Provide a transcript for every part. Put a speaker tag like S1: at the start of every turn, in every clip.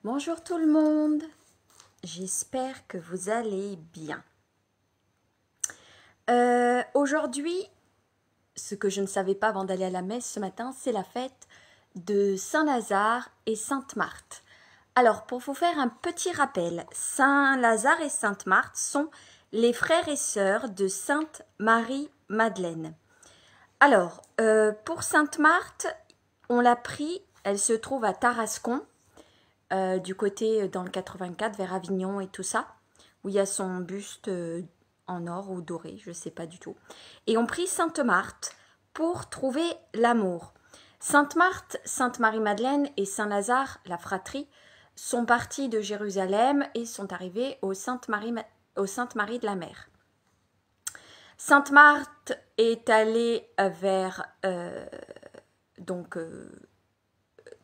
S1: Bonjour tout le monde, j'espère que vous allez bien. Aujourd'hui, ce que je ne savais pas avant d'aller à la messe ce matin, c'est la fête de Saint-Lazare et Sainte-Marthe. Alors, pour vous faire un petit rappel, Saint-Lazare et Sainte-Marthe sont les frères et sœurs de Sainte Marie-Madeleine. Alors, pour Sainte-Marthe, on l'a pris, elle se trouve à Tarascon, du côté dans le 84 vers Avignon et tout ça, où il y a son buste en or ou doré, je ne sais pas du tout. Et on prie Sainte Marthe pour trouver l'amour. Sainte Marthe, Sainte Marie-Madeleine et Saint Lazare, la fratrie, sont partis de Jérusalem et sont arrivés au Sainte-Marie de la Mer. Sainte Marthe est allée vers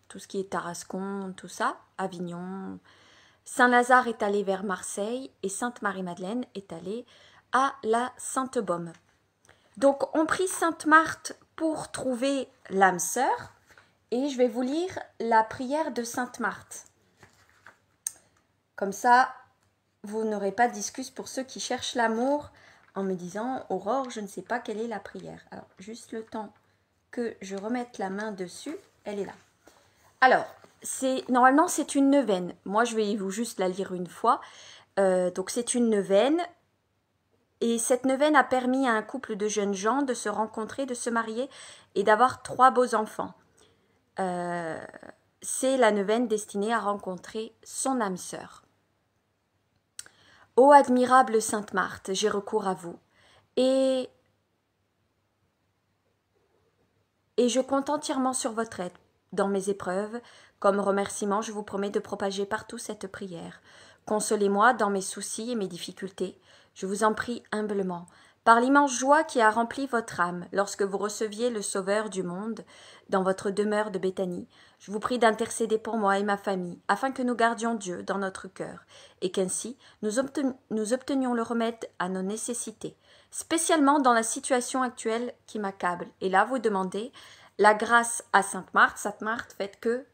S1: tout ce qui est Tarascon, tout ça, Avignon. Saint-Lazare est allé vers Marseille et Sainte Marie-Madeleine est allée à la Sainte-Baume. Donc on prie Sainte Marthe pour trouver l'âme sœur et je vais vous lire la prière de Sainte Marthe. Comme ça, vous n'aurez pas d'excuses pour ceux qui cherchent l'amour en me disant « Aurore, je ne sais pas quelle est la prière ». Alors, juste le temps que je remette la main dessus, elle est là. Alors, normalement, c'est une neuvaine. Moi, je vais vous juste la lire une fois. Donc, c'est une neuvaine. Et cette neuvaine a permis à un couple de jeunes gens de se rencontrer, de se marier et d'avoir 3 beaux enfants. C'est la neuvaine destinée à rencontrer son âme sœur. Ô admirable Sainte Marthe, j'ai recours à vous. Et je compte entièrement sur votre aide dans mes épreuves. Comme remerciement, je vous promets de propager partout cette prière. Consolez-moi dans mes soucis et mes difficultés. Je vous en prie humblement, par l'immense joie qui a rempli votre âme lorsque vous receviez le Sauveur du monde dans votre demeure de Béthanie. Je vous prie d'intercéder pour moi et ma famille, afin que nous gardions Dieu dans notre cœur, et qu'ainsi nous obtenions le remède à nos nécessités, spécialement dans la situation actuelle qui m'accable. Et là, vous demandez la grâce à Sainte Marthe. Sainte Marthe, faites que...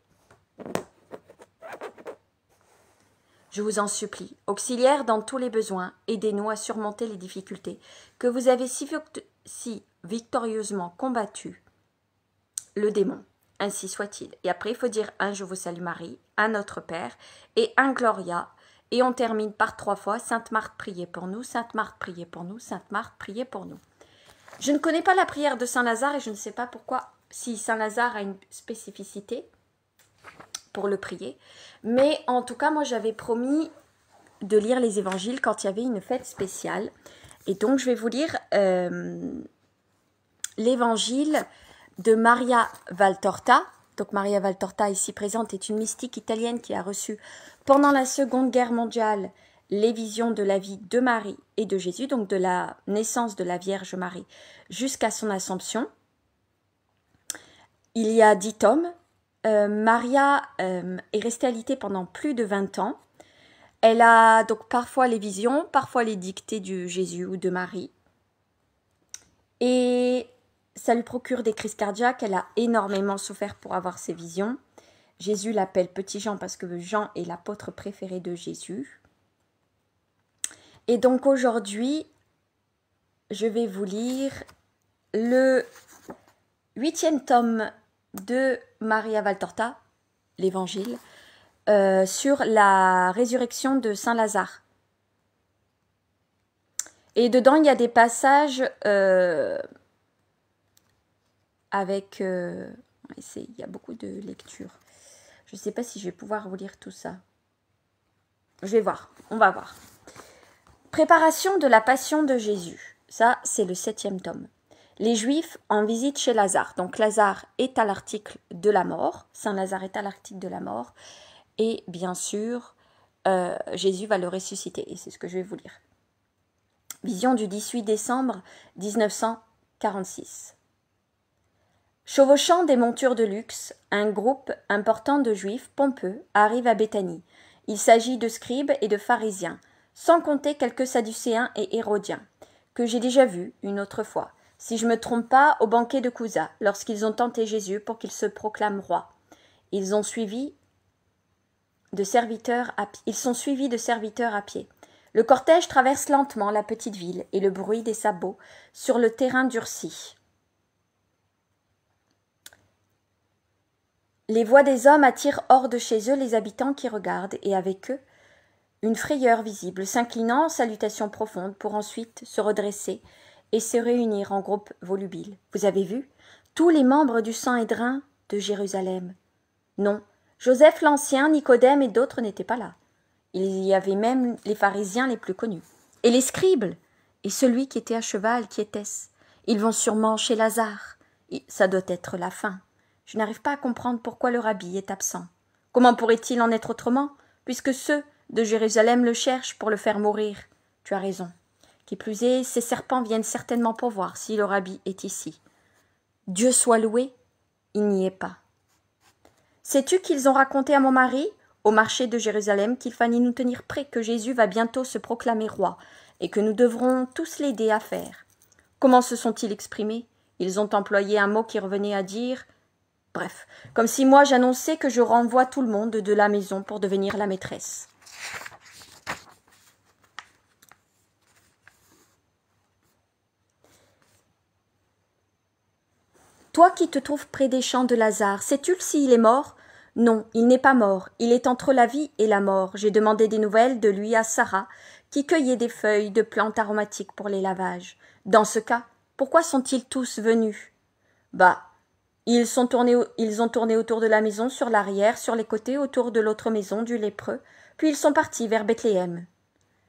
S1: Je vous en supplie, auxiliaire dans tous les besoins, aidez-nous à surmonter les difficultés que vous avez si victorieusement combattu le démon. Ainsi soit-il. Et après, il faut dire un Je vous salue Marie, un Notre Père et un Gloria. Et on termine par 3 fois Sainte Marthe, priez pour nous, Sainte Marthe, priez pour nous, Sainte Marthe, priez pour nous. Je ne connais pas la prière de Saint Lazare et je ne sais pas pourquoi, si Saint Lazare a une spécificité pour le prier. Mais en tout cas, moi, j'avais promis de lire les évangiles quand il y avait une fête spéciale. Et donc, je vais vous lire l'évangile de Maria Valtorta. Donc, Maria Valtorta, ici présente, est une mystique italienne qui a reçu pendant la Seconde Guerre mondiale les visions de la vie de Marie et de Jésus, donc de la naissance de la Vierge Marie jusqu'à son Assomption. Il y a 10 tomes. Maria est restée alitée pendant plus de 20 ans. Elle a donc parfois les visions, parfois les dictées de Jésus ou de Marie. Et ça lui procure des crises cardiaques. Elle a énormément souffert pour avoir ces visions. Jésus l'appelle Petit Jean parce que Jean est l'apôtre préféré de Jésus. Et donc aujourd'hui, je vais vous lire le 8e tome de Maria Valtorta, l'évangile, sur la résurrection de Saint Lazare. Et dedans, il y a des passages avec... il y a beaucoup de lectures. Je ne sais pas si je vais pouvoir vous lire tout ça. Je vais voir, on va voir. Préparation de la passion de Jésus. Ça, c'est le 7e tome. Les Juifs en visite chez Lazare. Donc Lazare est à l'article de la mort. Saint Lazare est à l'article de la mort. Et bien sûr, Jésus va le ressusciter. Et c'est ce que je vais vous lire. Vision du 18 décembre 1946. Chevauchant des montures de luxe, un groupe important de Juifs pompeux arrive à Béthanie. Il s'agit de scribes et de pharisiens, sans compter quelques sadducéens et hérodiens, que j'ai déjà vus une autre fois, si je ne me trompe pas, au banquet de Couza, lorsqu'ils ont tenté Jésus pour qu'il se proclame roi. Ils ont suivi Ils sont suivis de serviteurs à pied. Le cortège traverse lentement la petite ville et le bruit des sabots sur le terrain durci. Les voix des hommes attirent hors de chez eux les habitants qui regardent, et avec eux, une frayeur visible, s'inclinant en salutations profondes pour ensuite se redresser et se réunir en groupe volubile. Vous avez vu tous les membres du Sanhédrin de Jérusalem? Non, Joseph l'Ancien, Nicodème et d'autres n'étaient pas là. Il y avait même les pharisiens les plus connus. Et les scribes? Et celui qui était à cheval, qui était-ce? Ils vont sûrement chez Lazare. Ça doit être la fin. Je n'arrive pas à comprendre pourquoi le rabbi est absent. Comment pourrait-il en être autrement, puisque ceux de Jérusalem le cherchent pour le faire mourir? Tu as raison. Qui plus est, ces serpents viennent certainement pour voir si le rabbi est ici. Dieu soit loué, il n'y est pas. Sais-tu qu'ils ont raconté à mon mari, au marché de Jérusalem, qu'il fallait nous tenir prêts, que Jésus va bientôt se proclamer roi, et que nous devrons tous l'aider à faire. Comment se sont-ils exprimés? Ils ont employé un mot qui revenait à dire... Bref, comme si moi j'annonçais que je renvoie tout le monde de la maison pour devenir la maîtresse. Toi qui te trouves près des champs de Lazare, sais-tu s'il est mort? Non, il n'est pas mort, il est entre la vie et la mort. J'ai demandé des nouvelles de lui à Sarah, qui cueillait des feuilles de plantes aromatiques pour les lavages. Dans ce cas, pourquoi sont-ils tous venus? Bah, ils ont tourné autour de la maison, sur l'arrière, sur les côtés, autour de l'autre maison du lépreux, puis ils sont partis vers Bethléem.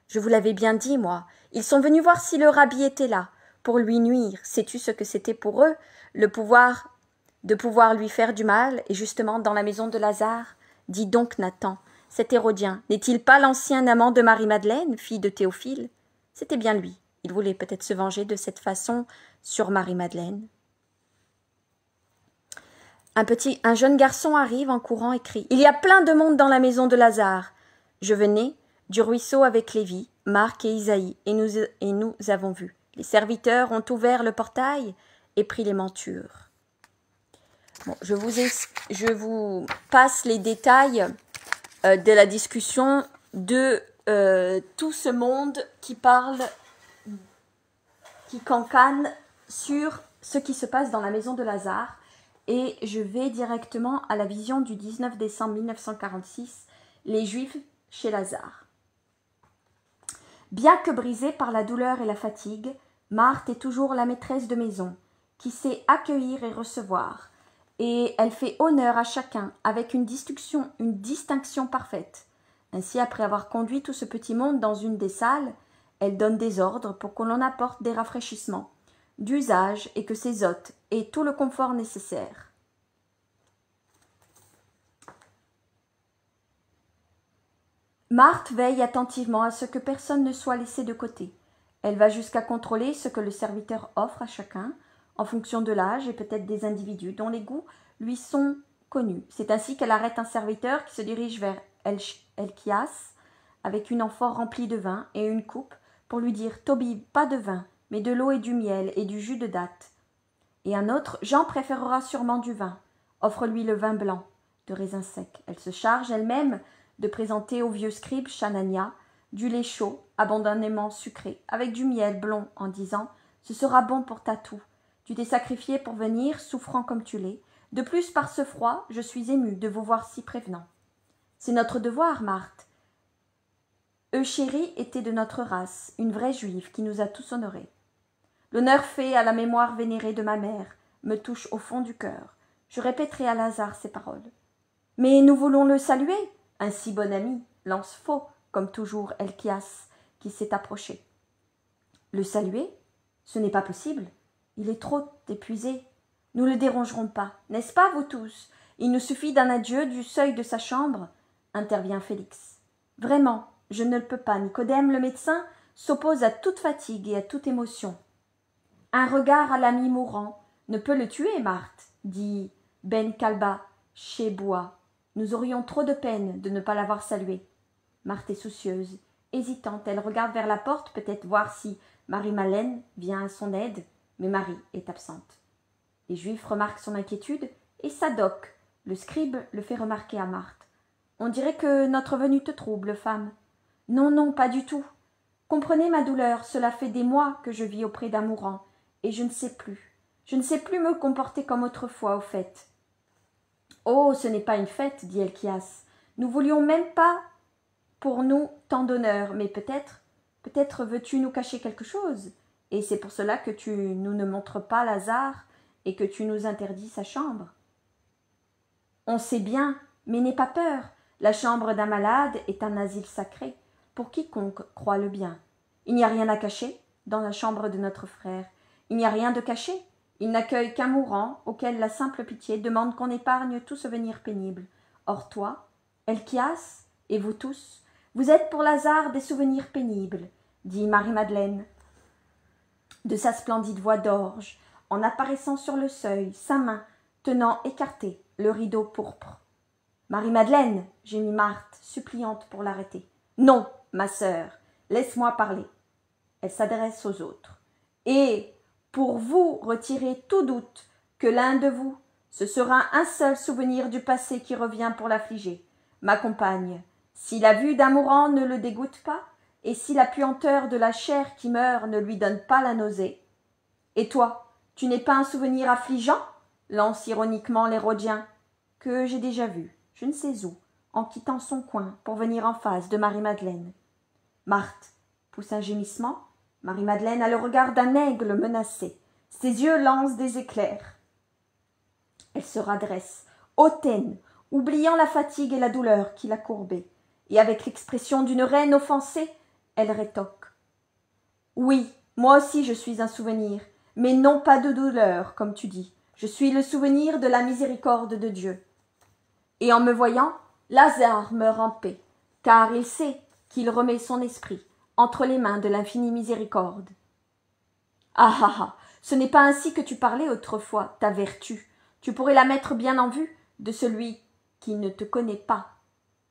S1: Je vous l'avais bien dit, moi. Ils sont venus voir si le rabbi était là, pour lui nuire. Sais-tu ce que c'était pour eux, de pouvoir lui faire du mal, et justement dans la maison de Lazare? Dis donc, Nathan, cet Hérodien, n'est-il pas l'ancien amant de Marie-Madeleine, fille de Théophile? C'était bien lui. Il voulait peut-être se venger de cette façon sur Marie-Madeleine. Un jeune garçon arrive en courant et crie « Il y a plein de monde dans la maison de Lazare !» Je venais du ruisseau avec Lévi, Marc et Isaïe, et nous avons vu. Les serviteurs ont ouvert le portail et pris les montures. Bon, je vous passe les détails de la discussion de tout ce monde qui cancane sur ce qui se passe dans la maison de Lazare. Et je vais directement à la vision du 19 décembre 1946, les Juifs chez Lazare. Bien que brisée par la douleur et la fatigue, Marthe est toujours la maîtresse de maison, qui sait accueillir et recevoir, et elle fait honneur à chacun avec une distinction parfaite. Ainsi, après avoir conduit tout ce petit monde dans une des salles, elle donne des ordres pour qu'on en apporte des rafraîchissements d'usage et que ses hôtes aient tout le confort nécessaire. Marthe veille attentivement à ce que personne ne soit laissé de côté. Elle va jusqu'à contrôler ce que le serviteur offre à chacun, en fonction de l'âge et peut-être des individus dont les goûts lui sont connus. C'est ainsi qu'elle arrête un serviteur qui se dirige vers Elchias avec une amphore remplie de vin et une coupe pour lui dire « Tobie, pas de vin, mais de l'eau et du miel et du jus de dattes. » Et un autre, Jean préférera sûrement du vin. Offre-lui le vin blanc, de raisin sec. Elle se charge elle-même de présenter au vieux scribe Chanania du lait chaud, abondamment sucré, avec du miel blond, en disant « Ce sera bon pour ta toux. Tu t'es sacrifié pour venir, souffrant comme tu l'es. De plus, par ce froid, je suis émue de vous voir si prévenant. C'est notre devoir, Marthe. Euchérie était de notre race, une vraie juive qui nous a tous honorés. L'honneur fait à la mémoire vénérée de ma mère me touche au fond du cœur. Je répéterai à Lazare ces paroles. Mais nous voulons le saluer. Un si bon ami lance faux, comme toujours Elchias, qui s'est approché. Le saluer? Ce n'est pas possible. Il est trop épuisé. Nous le dérangerons pas, n'est-ce pas, vous tous? Il nous suffit d'un adieu du seuil de sa chambre, intervient Félix. Vraiment, je ne le peux pas. Nicodème, le médecin, s'oppose à toute fatigue et à toute émotion. Un regard à l'ami mourant ne peut le tuer, Marthe, dit Ben Kalba chez Bois. Nous aurions trop de peine de ne pas l'avoir salué. Marthe est soucieuse, hésitante. Elle regarde vers la porte, peut-être voir si Marie-Madeleine vient à son aide, mais Marie est absente. Les Juifs remarquent son inquiétude et Sadoc, le scribe, le fait remarquer à Marthe. On dirait que notre venue te trouble, femme. Non, non, pas du tout. Comprenez ma douleur, cela fait des mois que je vis auprès d'un mourant, et je ne sais plus. Je ne sais plus me comporter comme autrefois aux fêtes. Oh, ce n'est pas une fête, dit Helkias. Nous voulions même pas pour nous tant d'honneur, mais peut-être veux-tu nous cacher quelque chose, et c'est pour cela que tu nous ne montres pas Lazare et que tu nous interdis sa chambre. On sait bien, mais n'aie pas peur, la chambre d'un malade est un asile sacré, pour quiconque croit le bien. Il n'y a rien à cacher dans la chambre de notre frère, il n'y a rien de caché, il n'accueille qu'un mourant auquel la simple pitié demande qu'on épargne tout souvenir pénible. Or toi, Helkias, et vous tous, vous êtes pour Lazare des souvenirs pénibles, dit Marie-Madeleine, de sa splendide voix d'orge, en apparaissant sur le seuil, sa main tenant écarté le rideau pourpre. Marie-Madeleine, gémit Marthe, suppliante pour l'arrêter. Non, ma sœur, laisse-moi parler. Elle s'adresse aux autres. Et, pour vous retirer tout doute que l'un de vous, ce sera un seul souvenir du passé qui revient pour l'affliger. Ma compagne, si la vue d'un mourant ne le dégoûte pas, et si la puanteur de la chair qui meurt ne lui donne pas la nausée. Et toi, tu n'es pas un souvenir affligeant lance ironiquement l'Hérodien, que j'ai déjà vu, je ne sais où, en quittant son coin pour venir en face de Marie-Madeleine. Marthe pousse un gémissement. Marie-Madeleine a le regard d'un aigle menacé. Ses yeux lancent des éclairs. Elle se redresse, hautaine, oubliant la fatigue et la douleur qui la courbaient, et avec l'expression d'une reine offensée, elle rétoque. Oui, moi aussi je suis un souvenir, mais non pas de douleur, comme tu dis. Je suis le souvenir de la miséricorde de Dieu. Et en me voyant, Lazare meurt en paix, car il sait qu'il remet son esprit entre les mains de l'infinie miséricorde. Ah ah ah, ce n'est pas ainsi que tu parlais autrefois, ta vertu. Tu pourrais la mettre bien en vue de celui qui ne te connaît pas.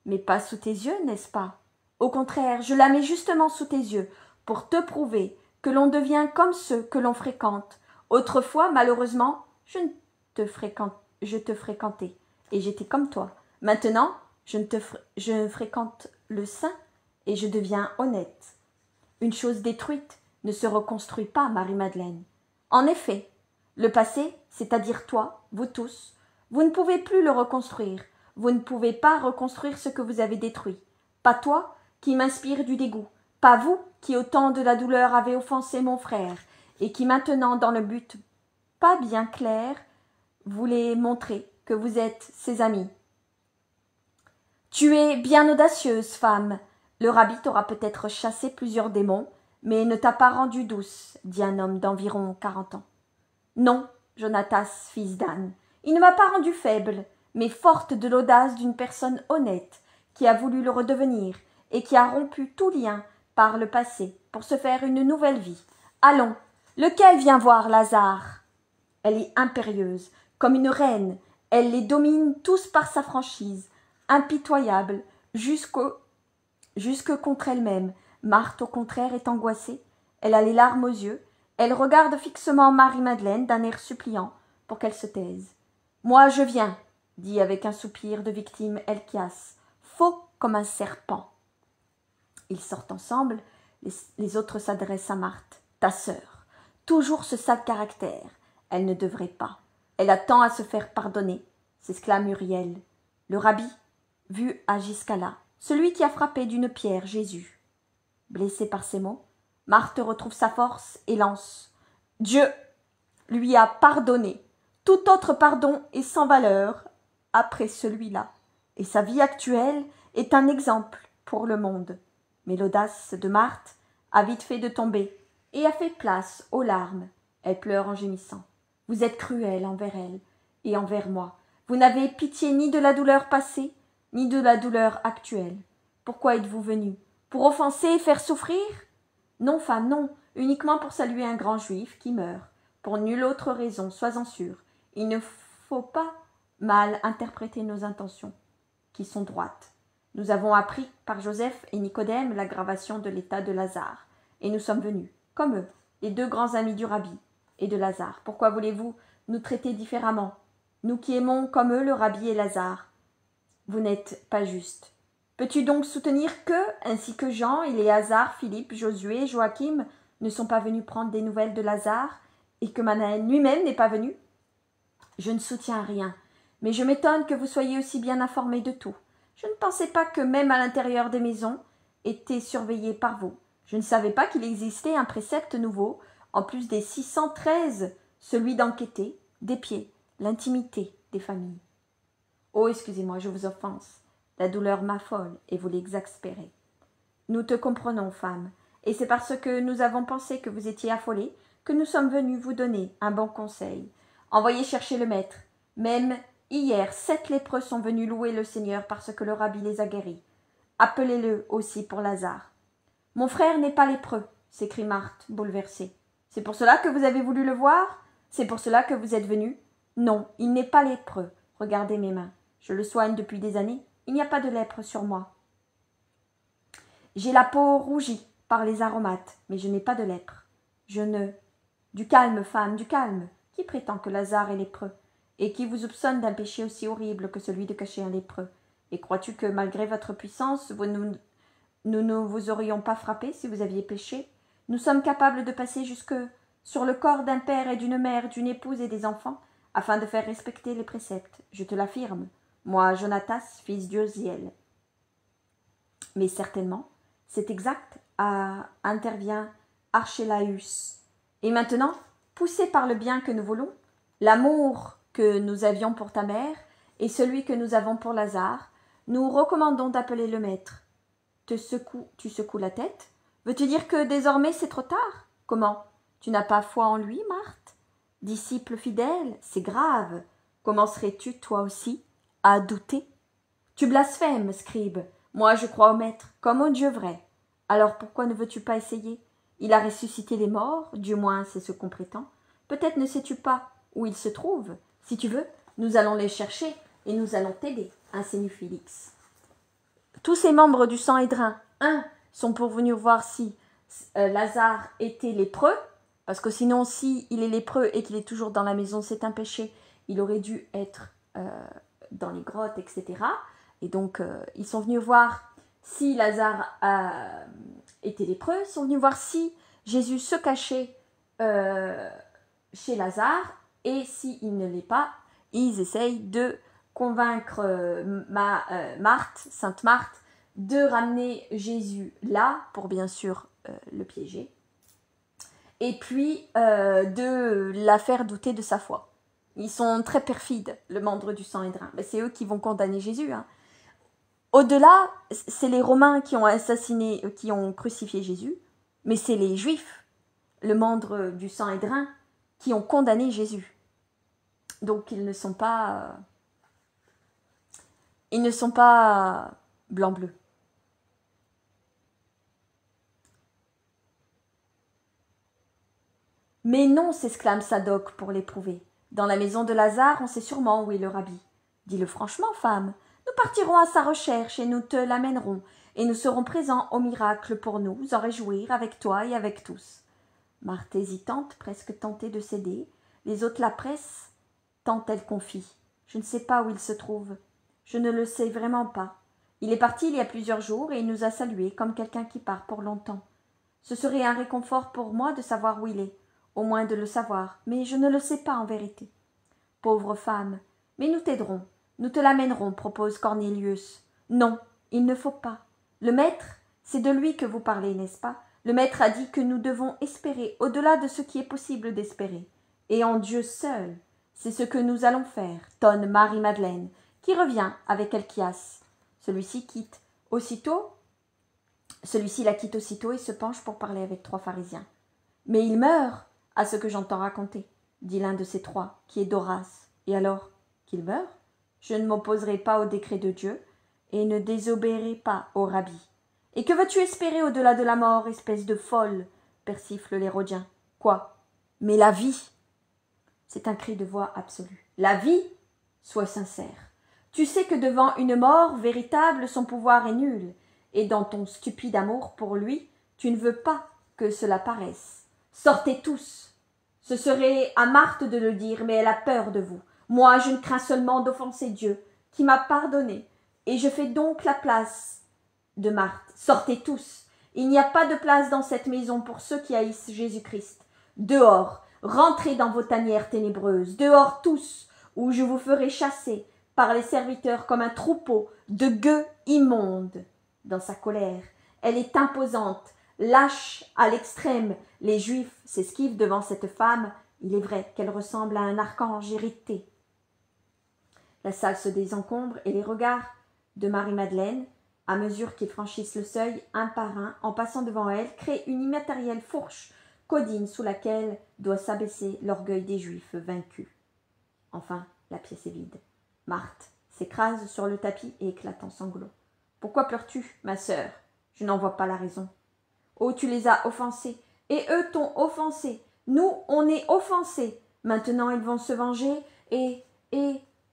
S1: Mais pas sous tes yeux, n'est-ce pas? Au contraire, je la mets justement sous tes yeux, pour te prouver que l'on devient comme ceux que l'on fréquente. Autrefois, malheureusement, je te fréquentais, et j'étais comme toi. Maintenant, je fréquente le saint, et je deviens honnête. Une chose détruite ne se reconstruit pas, Marie-Madeleine. En effet, le passé, c'est-à-dire toi, vous tous, vous ne pouvez plus le reconstruire. Vous ne pouvez pas reconstruire ce que vous avez détruit. Pas toi, qui m'inspire du dégoût. Pas vous, qui au temps de la douleur avez offensé mon frère, et qui maintenant, dans le but pas bien clair, voulez montrer que vous êtes ses amis. Tu es bien audacieuse, femme. Le rabbi t'aura peut-être chassé plusieurs démons, mais ne t'a pas rendue douce, dit un homme d'environ 40 ans. Non, Jonatas, fils d'Anne, il ne m'a pas rendue faible, mais forte de l'audace d'une personne honnête, qui a voulu le redevenir, et qui a rompu tout lien par le passé, pour se faire une nouvelle vie. Allons, lequel vient voir Lazare? Elle est impérieuse, comme une reine, elle les domine tous par sa franchise, impitoyable, jusque contre elle-même. Marthe, au contraire, est angoissée, elle a les larmes aux yeux, elle regarde fixement Marie-Madeleine d'un air suppliant pour qu'elle se taise. « Moi, je viens, » dit avec un soupir de victime Helkias, faux comme un serpent. Ils sortent ensemble, les autres s'adressent à Marthe. « Ta sœur, toujours ce sale caractère. Elle ne devrait pas. Elle a tant à se faire pardonner, » s'exclame Uriel. Le rabbi, vu à Giscala, celui qui a frappé d'une pierre Jésus. Blessé par ces mots, Marthe retrouve sa force et lance. Dieu lui a pardonné. Tout autre pardon est sans valeur après celui-là, et sa vie actuelle est un exemple pour le monde. Mais l'audace de Marthe a vite fait de tomber et a fait place aux larmes. Elle pleure en gémissant. Vous êtes cruel envers elle et envers moi. Vous n'avez pitié ni de la douleur passée, ni de la douleur actuelle. Pourquoi êtes-vous venue? Pour offenser et faire souffrir? Non, femme, non, uniquement pour saluer un grand juif qui meurt. Pour nulle autre raison, sois-en sûre. Il ne faut pas mal interpréter nos intentions, qui sont droites. Nous avons appris par Joseph et Nicodème l'aggravation de l'état de Lazare, et nous sommes venus, comme eux, les deux grands amis du rabbi et de Lazare. Pourquoi voulez-vous nous traiter différemment, nous qui aimons comme eux le rabbi et Lazare? vous n'êtes pas juste. Peux-tu donc soutenir que, ainsi que Jean, Éléazar, Philippe, Josué, Joachim ne sont pas venus prendre des nouvelles de Lazare, et que Manaën lui-même n'est pas venu? Je ne soutiens rien, mais je m'étonne que vous soyez aussi bien informés de tout. Je ne pensais pas que même à l'intérieur des maisons étaient surveillés par vous. Je ne savais pas qu'il existait un précepte nouveau, en plus des 613, celui d'enquêter, d'épier, l'intimité des familles. Oh, excusez-moi, je vous offense. La douleur m'affole et vous l'exaspérez. Nous te comprenons, femme, et c'est parce que nous avons pensé que vous étiez affolée que nous sommes venus vous donner un bon conseil. Envoyez chercher le maître. Même hier, 7 lépreux sont venus louer le Seigneur parce que le rabbi les a guéris. Appelez-le aussi pour Lazare. Mon frère n'est pas lépreux, s'écrie Marthe, bouleversée. C'est pour cela que vous avez voulu le voir? C'est pour cela que vous êtes venu? Non, il n'est pas lépreux. Regardez mes mains. Je le soigne depuis des années. Il n'y a pas de lèpre sur moi. J'ai la peau rougie par les aromates, mais je n'ai pas de lèpre. Je ne... Du calme, femme, du calme. Qui prétend que Lazare est lépreux? Et qui vous soupçonne d'un péché aussi horrible que celui de cacher un lépreux? Et crois-tu que, malgré votre puissance, nous ne vous aurions pas frappé si vous aviez péché? Nous sommes capables de passer jusque sur le corps d'un père et d'une mère, d'une épouse et des enfants, afin de faire respecter les préceptes, je te l'affirme. Moi, Jonatas, fils d'Uziel. Mais certainement, c'est exact, intervient Archélaüs. Et maintenant, poussés par le bien que nous voulons, l'amour que nous avions pour ta mère et celui que nous avons pour Lazare, nous recommandons d'appeler le maître. Tu secoues la tête? Veux-tu dire que désormais c'est trop tard? Comment? Tu n'as pas foi en lui, Marthe? Disciple fidèle, c'est grave. Commencerais-tu, toi aussi, à douter? Tu blasphèmes, scribe. Moi je crois au maître, comme au Dieu vrai. Alors pourquoi ne veux-tu pas essayer? Il a ressuscité les morts, du moins c'est ce qu'on prétend. Peut-être ne sais-tu pas où il se trouve. Si tu veux, nous allons les chercher et nous allons t'aider, insinue Félix. Tous ces membres du Sanhédrin, sont pourvenus voir si Lazare était lépreux, parce que sinon, si il est lépreux et qu'il est toujours dans la maison, c'est un péché. Il aurait dû être dans les grottes, etc. Et donc, ils sont venus voir si Lazare était lépreux. Ils sont venus voir si Jésus se cachait chez Lazare. Et s'il ne l'est pas, ils essayent de convaincre Marthe, Sainte Marthe, de ramener Jésus là, pour bien sûr le piéger, et puis de la faire douter de sa foi. Ils sont très perfides, le membre du Sanhédrin. Ben, c'est eux qui vont condamner Jésus. Hein. Au-delà, c'est les Romains qui ont assassiné, qui ont crucifié Jésus, mais c'est les Juifs, le membre du Sanhédrin, qui ont condamné Jésus. Donc ils ne sont pas blanc-bleu. Mais non, s'exclame Sadoc pour l'éprouver. Dans la maison de Lazare, on sait sûrement où est le rabbi. Dis-le franchement, femme. Nous partirons à sa recherche et nous te l'amènerons, et nous serons présents au miracle pour nous en réjouir avec toi et avec tous. Marthe hésitante, presque tentée de céder, les autres la pressent, tant elle confie. Je ne sais pas où il se trouve. Je ne le sais vraiment pas. Il est parti il y a plusieurs jours et il nous a salués comme quelqu'un qui part pour longtemps. Ce serait un réconfort pour moi de savoir où il est, au moins de le savoir, mais je ne le sais pas en vérité. Pauvre femme, mais nous t'aiderons, nous te l'amènerons, propose Cornélius. Non, il ne faut pas. Le maître, c'est de lui que vous parlez, n'est-ce pas? Le maître a dit que nous devons espérer au-delà de ce qui est possible d'espérer, et en Dieu seul. C'est ce que nous allons faire, tonne Marie-Madeleine, qui revient avec Elchias. Celui-ci la quitte aussitôt et se penche pour parler avec 3 pharisiens. Mais il meurt, à ce que j'entends raconter, dit l'un de ces 3, qui est Doras. Et alors, qu'il meure? Je ne m'opposerai pas au décret de Dieu, et ne désobéirai pas au rabbi. Et que veux-tu espérer au-delà de la mort, espèce de folle? Persifle l'Hérodien. Quoi? Mais la vie. C'est un cri de voix absolue. La vie? Sois sincère. Tu sais que devant une mort véritable, son pouvoir est nul, et dans ton stupide amour pour lui, tu ne veux pas que cela paraisse. Sortez tous. Ce serait à Marthe de le dire, mais elle a peur de vous. Moi, je ne crains seulement d'offenser Dieu, qui m'a pardonné, Et je fais donc la place de Marthe. Sortez tous. Il n'y a pas de place dans cette maison pour ceux qui haïssent Jésus-Christ. Dehors, rentrez dans vos tanières ténébreuses. Dehors tous, où je vous ferai chasser par les serviteurs comme un troupeau de gueux immondes. Dans sa colère, elle est imposante, lâche à l'extrême. Les Juifs s'esquivent devant cette femme. Il est vrai qu'elle ressemble à un archange irrité. La salle se désencombre et les regards de Marie-Madeleine, à mesure qu'ils franchissent le seuil, un par un, en passant devant elle, créent une immatérielle fourche codine sous laquelle doit s'abaisser l'orgueil des Juifs vaincus. Enfin, la pièce est vide. Marthe s'écrase sur le tapis et éclate en sanglots. « Pourquoi pleures-tu, ma sœur ? Je n'en vois pas la raison. »« Oh, tu les as offensés, et eux t'ont offensé. Nous, on est offensés. Maintenant, ils vont se venger, et...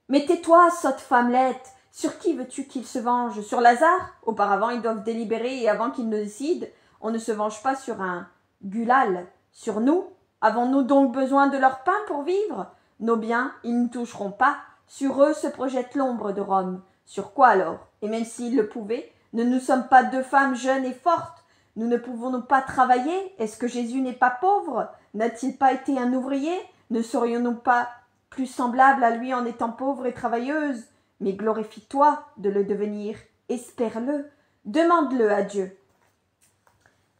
S1: Mais tais-toi, sotte femmelette. Sur qui veux-tu qu'ils se vengent? Sur Lazare? Auparavant, ils doivent délibérer, et avant qu'ils ne décident, on ne se venge pas sur un gulal. Sur nous? Avons-nous donc besoin de leur pain pour vivre? Nos biens, ils ne toucheront pas. Sur eux se projette l'ombre de Rome. Sur quoi alors? Et même s'ils le pouvaient, ne nous sommes pas deux femmes jeunes et fortes. Nous ne pouvons-nous pas travailler? Est-ce que Jésus n'est pas pauvre? N'a-t-il pas été un ouvrier? Ne serions-nous pas plus semblables à lui en étant pauvres et travailleuses? Mais glorifie-toi de le devenir, espère-le, demande-le à Dieu.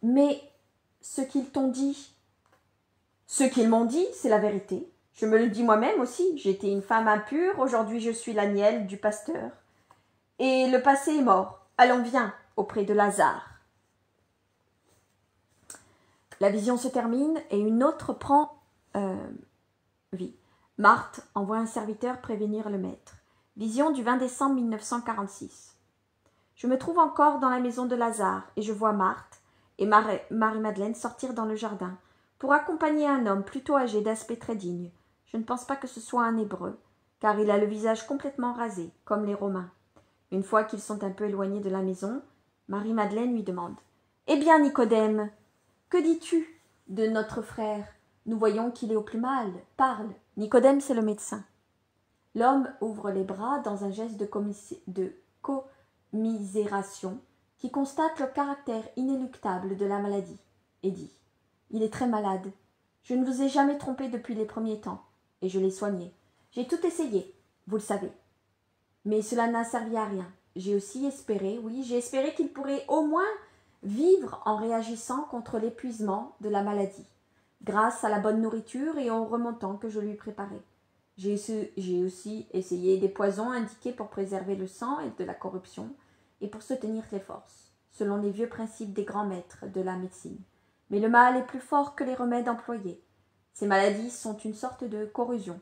S1: Mais ce qu'ils t'ont dit, ce qu'ils m'ont dit, c'est la vérité. Je me le dis moi-même aussi, j'étais une femme impure, aujourd'hui je suis la nielle du pasteur. Et le passé est mort, allons viens auprès de Lazare. La vision se termine et une autre prend vie. Marthe envoie un serviteur prévenir le maître. Vision du 20 décembre 1946. Je me trouve encore dans la maison de Lazare et je vois Marthe et Marie-Madeleine sortir dans le jardin pour accompagner un homme plutôt âgé d'aspect très digne. Je ne pense pas que ce soit un Hébreu, car il a le visage complètement rasé, comme les Romains. Une fois qu'ils sont un peu éloignés de la maison, Marie-Madeleine lui demande « Eh bien, Nicodème, que dis-tu de notre frère? Nous voyons qu'il est au plus mal. Parle. » Nicodème, c'est le médecin. L'homme ouvre les bras dans un geste de commisération qui constate le caractère inéluctable de la maladie et dit « Il est très malade. Je ne vous ai jamais trompé depuis les premiers temps et je l'ai soigné. J'ai tout essayé, vous le savez. Mais cela n'a servi à rien. J'ai aussi espéré, oui, j'ai espéré qu'il pourrait au moins vivre en réagissant contre l'épuisement de la maladie, grâce à la bonne nourriture et au remontant que je lui préparais. J'ai aussi essayé des poisons indiqués pour préserver le sang et de la corruption et pour soutenir les forces, selon les vieux principes des grands maîtres de la médecine. Mais le mal est plus fort que les remèdes employés. Ces maladies sont une sorte de corrosion.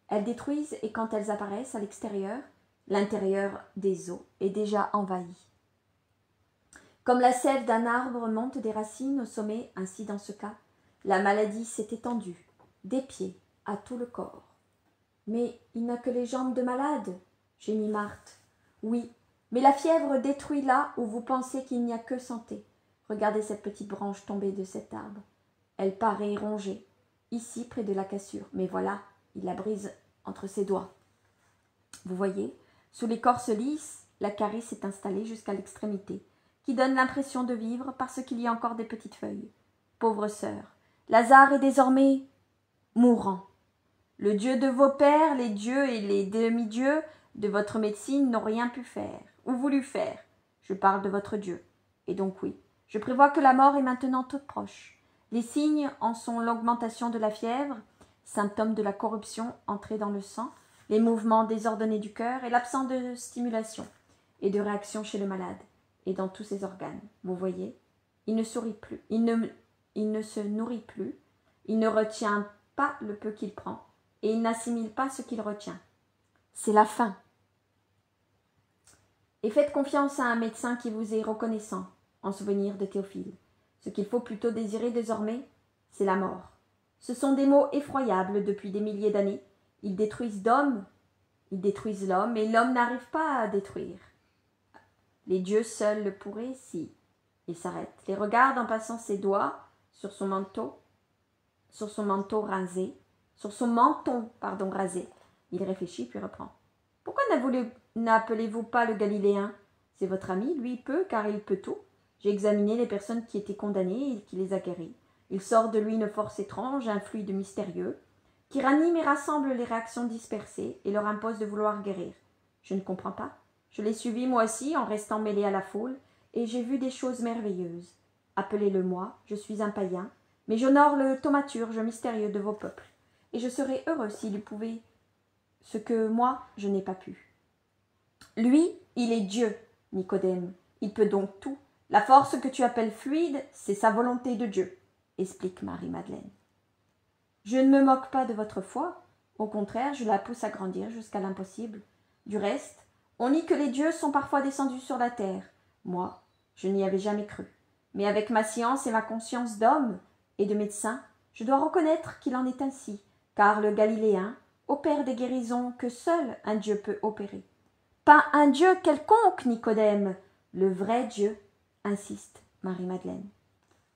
S1: Elles détruisent et quand elles apparaissent à l'extérieur, l'intérieur des os est déjà envahi. Comme la sève d'un arbre monte des racines au sommet, ainsi dans ce cas, la maladie s'est étendue, des pieds à tout le corps. Mais il n'a que les jambes de malade, gémit Marthe. Oui, mais la fièvre détruit là où vous pensez qu'il n'y a que santé. Regardez cette petite branche tombée de cet arbre. Elle paraît rongée, ici près de la cassure. Mais voilà, il la brise entre ses doigts. Vous voyez, sous l'écorce lisse, la carie s'est installée jusqu'à l'extrémité, qui donne l'impression de vivre parce qu'il y a encore des petites feuilles. Pauvre sœur, Lazare est désormais mourant. Le Dieu de vos pères, les dieux et les demi-dieux de votre médecine n'ont rien pu faire, ou voulu faire. Je parle de votre Dieu. Et donc oui, je prévois que la mort est maintenant toute proche. Les signes en sont l'augmentation de la fièvre, symptôme de la corruption entrée dans le sang, les mouvements désordonnés du cœur et l'absence de stimulation et de réaction chez le malade et dans tous ses organes. Vous voyez, il ne sourit plus, il ne se nourrit plus, il ne retient pas le peu qu'il prend et il n'assimile pas ce qu'il retient. C'est la fin. Et faites confiance à un médecin qui vous est reconnaissant, en souvenir de Théophile. Ce qu'il faut plutôt désirer désormais, c'est la mort. Ce sont des mots effroyables depuis des milliers d'années. Ils détruisent l'homme, et l'homme n'arrive pas à détruire. Les dieux seuls le pourraient si. Il s'arrête, les regarde en passant ses doigts sur son menton rasé. Il réfléchit puis reprend. Pourquoi n'appelez-vous pas le Galiléen? C'est votre ami, lui peut, car il peut tout. J'ai examiné les personnes qui étaient condamnées et qui les a guéries. Il sort de lui une force étrange, un fluide mystérieux, qui ranime et rassemble les réactions dispersées et leur impose de vouloir guérir. Je ne comprends pas. Je l'ai suivi moi aussi en restant mêlé à la foule, et j'ai vu des choses merveilleuses. Appelez-le moi, je suis un païen, mais j'honore le thaumaturge mystérieux de vos peuples, et je serais heureux s'il pouvait ce que moi je n'ai pas pu. Lui, il est Dieu, Nicodème, il peut donc tout. La force que tu appelles fluide, c'est sa volonté de Dieu, explique Marie-Madeleine. Je ne me moque pas de votre foi, au contraire, je la pousse à grandir jusqu'à l'impossible. Du reste, on dit que les dieux sont parfois descendus sur la terre. Moi, je n'y avais jamais cru. Mais avec ma science et ma conscience d'homme et de médecin, je dois reconnaître qu'il en est ainsi, car le Galiléen opère des guérisons que seul un Dieu peut opérer. Pas un Dieu quelconque, Nicodème, le vrai Dieu, insiste Marie-Madeleine.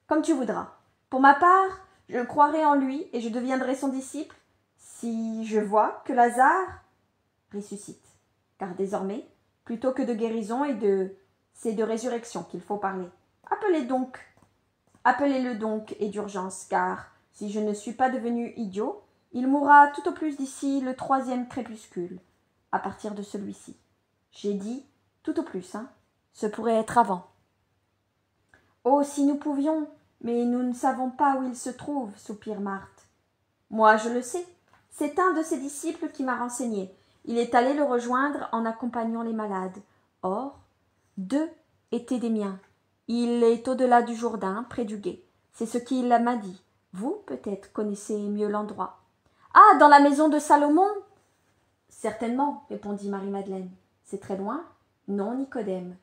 S1: Comme tu voudras. Pour ma part, je croirai en lui et je deviendrai son disciple si je vois que Lazare ressuscite. Car désormais, plutôt que de guérison c'est de résurrection qu'il faut parler. Appelez-le donc et d'urgence, car si je ne suis pas devenu idiot, il mourra tout au plus d'ici le 3e crépuscule, à partir de celui-ci. J'ai dit tout au plus, hein. Ce pourrait être avant. Oh, si nous pouvions, mais nous ne savons pas où il se trouve, soupire Marthe. Moi, je le sais. C'est un de ses disciples qui m'a renseigné. Il est allé le rejoindre en accompagnant les malades. Or, 2 étaient des miens. Il est au-delà du Jourdain, près du gué. C'est ce qu'il m'a dit. Vous, peut-être, connaissez mieux l'endroit. Ah, dans la maison de Salomon? Certainement, répondit Marie-Madeleine. C'est très loin? Non, Nicodème.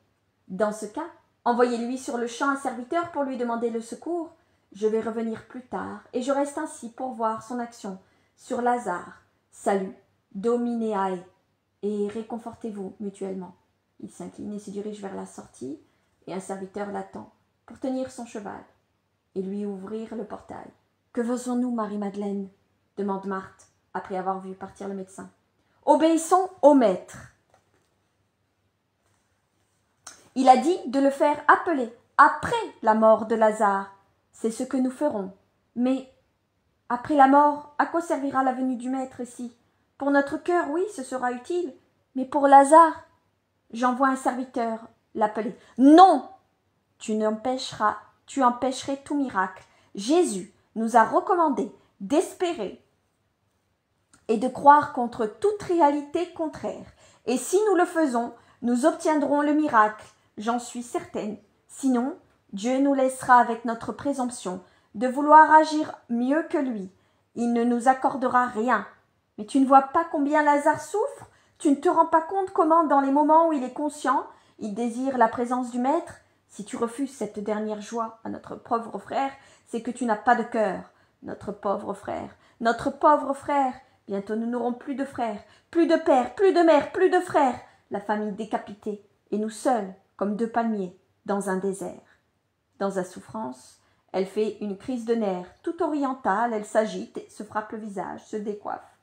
S1: Dans ce cas, envoyez-lui sur le champ un serviteur pour lui demander le secours. Je vais revenir plus tard, et je reste ainsi pour voir son action sur Lazare. Salut, Domineae, et réconfortez-vous mutuellement. Il s'incline et se dirige vers la sortie, et un serviteur l'attend pour tenir son cheval et lui ouvrir le portail. Que faisons-nous, Marie-Madeleine? Demande Marthe, après avoir vu partir le médecin. Obéissons au maître. Il a dit de le faire appeler après la mort de Lazare. C'est ce que nous ferons. Mais après la mort, à quoi servira la venue du maître ici? Pour notre cœur, oui, ce sera utile. Mais pour Lazare, j'envoie un serviteur l'appeler. Non! Tu empêcherais tout miracle. Jésus nous a recommandé d'espérer et de croire contre toute réalité contraire. Et si nous le faisons, nous obtiendrons le miracle, j'en suis certaine. Sinon, Dieu nous laissera avec notre présomption de vouloir agir mieux que lui. Il ne nous accordera rien. Mais tu ne vois pas combien Lazare souffre? Tu ne te rends pas compte comment, dans les moments où il est conscient, il désire la présence du Maître? Si tu refuses cette dernière joie à notre pauvre frère, c'est que tu n'as pas de cœur. Notre pauvre frère, bientôt nous n'aurons plus de frères, plus de père, plus de mère, plus de frères, la famille décapitée, et nous seuls, comme 2 palmiers, dans un désert. Dans sa souffrance, elle fait une crise de nerfs, tout orientale, elle s'agite, se frappe le visage, se décoiffe.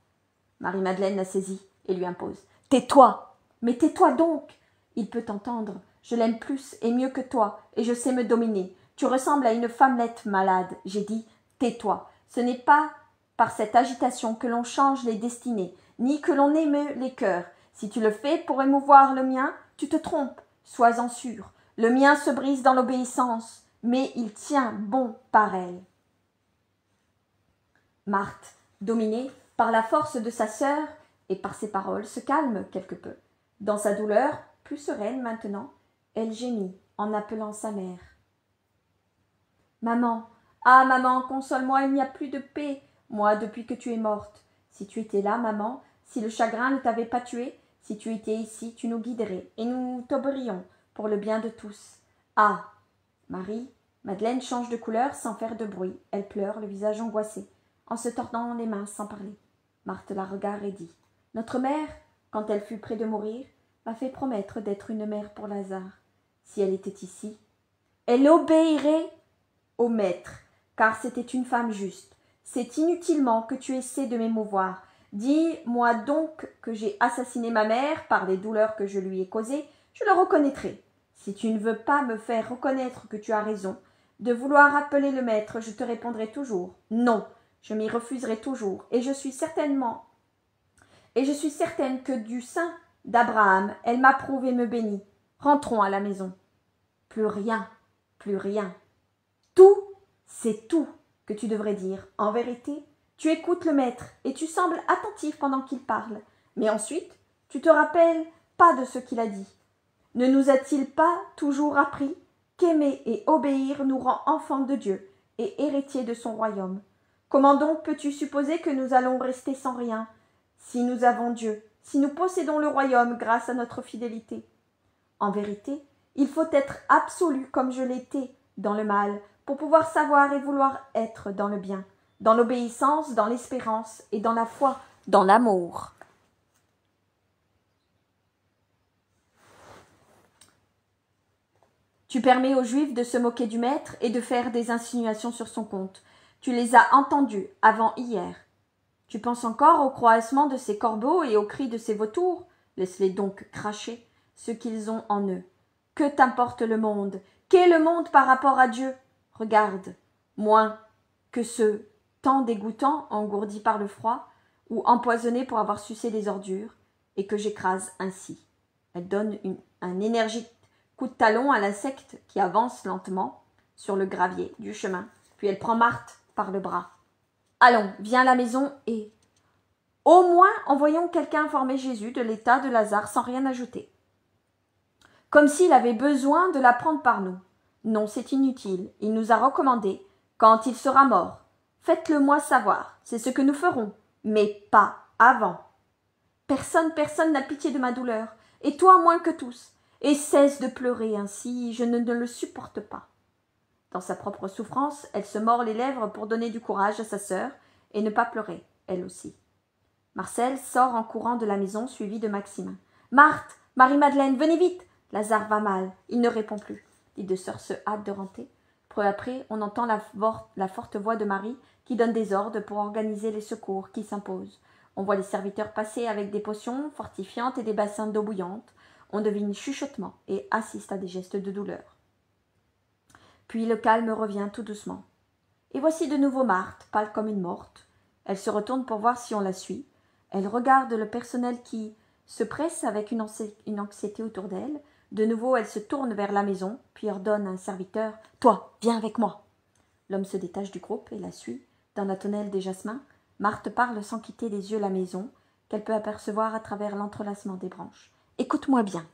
S1: Marie-Madeleine la saisit et lui impose. « Tais-toi! Mais tais-toi donc! Il peut t'entendre. Je l'aime plus et mieux que toi, et je sais me dominer. Tu ressembles à une femmelette malade. J'ai dit, tais-toi. Ce n'est pas par cette agitation que l'on change les destinées, ni que l'on émeut les cœurs. Si tu le fais pour émouvoir le mien, tu te trompes. Sois-en sûr. Le mien se brise dans l'obéissance, mais il tient bon par elle. » Marthe, dominée par la force de sa sœur et par ses paroles, se calme quelque peu. Dans sa douleur, plus sereine maintenant, elle gémit en appelant sa mère. « Maman, ah maman, console-moi, il n'y a plus de paix, moi, depuis que tu es morte. Si tu étais là, maman, si le chagrin ne t'avait pas tuée, si tu étais ici, tu nous guiderais, et nous t'obéirions pour le bien de tous. Ah !» Madeleine change de couleur sans faire de bruit. Elle pleure, le visage angoissé, en se tordant les mains sans parler. Marthe la regarde et dit. Notre mère, quand elle fut près de mourir, m'a fait promettre d'être une mère pour Lazare. Si elle était ici, elle obéirait au maître, car c'était une femme juste. C'est inutilement que tu essaies de m'émouvoir. Dis-moi donc que j'ai assassiné ma mère par les douleurs que je lui ai causées, je le reconnaîtrai. Si tu ne veux pas me faire reconnaître que tu as raison, de vouloir appeler le maître, je te répondrai toujours non, je m'y refuserai toujours, et je suis certaine que du sein d'Abraham, elle m'approuve et me bénit. Rentrons à la maison. Plus rien, plus rien. Tout, c'est tout que tu devrais dire. En vérité, tu écoutes le maître et tu sembles attentif pendant qu'il parle. Mais ensuite, tu te rappelles pas de ce qu'il a dit. Ne nous a-t-il pas toujours appris qu'aimer et obéir nous rend enfants de Dieu et héritiers de son royaume? Comment donc peux-tu supposer que nous allons rester sans rien, si nous avons Dieu, si nous possédons le royaume grâce à notre fidélité? En vérité, il faut être absolu comme je l'étais dans le mal, pour pouvoir savoir et vouloir être dans le bien, dans l'obéissance, dans l'espérance et dans la foi, dans l'amour. Tu permets aux Juifs de se moquer du maître et de faire des insinuations sur son compte. Tu les as entendus avant hier. Tu penses encore au croassement de ces corbeaux et aux cris de ces vautours? Laisse-les donc cracher ce qu'ils ont en eux. Que t'importe le monde? Qu'est le monde par rapport à Dieu? Regarde, moins que ce temps dégoûtant, engourdi par le froid, ou empoisonné pour avoir sucé des ordures, et que j'écrase ainsi. Elle donne un énergique coup de talon à l'insecte qui avance lentement sur le gravier du chemin, puis elle prend Marthe par le bras. Allons, viens à la maison et... Au moins, envoyons quelqu'un informer Jésus de l'état de Lazare sans rien ajouter. Comme s'il avait besoin de l'apprendre par nous. Non, c'est inutile. Il nous a recommandé, quand il sera mort. Faites-le-moi savoir. C'est ce que nous ferons. Mais pas avant. Personne n'a pitié de ma douleur. Et toi moins que tous. Et cesse de pleurer ainsi, je ne le supporte pas. Dans sa propre souffrance, elle se mord les lèvres pour donner du courage à sa sœur et ne pas pleurer, elle aussi. Marcel sort en courant de la maison, suivi de Maximin. « Marthe, Marie-Madeleine, venez vite! Lazare va mal, il ne répond plus. » Les deux sœurs se hâtent de rentrer. Peu après, on entend la forte voix de Marie qui donne des ordres pour organiser les secours qui s'imposent. On voit les serviteurs passer avec des potions fortifiantes et des bassins d'eau bouillante. On devine chuchotement et assiste à des gestes de douleur. Puis le calme revient tout doucement. Et voici de nouveau Marthe, pâle comme une morte. Elle se retourne pour voir si on la suit. Elle regarde le personnel qui se presse avec une anxiété autour d'elle. De nouveau, elle se tourne vers la maison, puis ordonne à un serviteur « Toi, viens avec moi !» L'homme se détache du groupe et la suit. Dans la tonnelle des jasmins, Marthe parle sans quitter des yeux la maison, qu'elle peut apercevoir à travers l'entrelacement des branches. « Écoute-moi bien.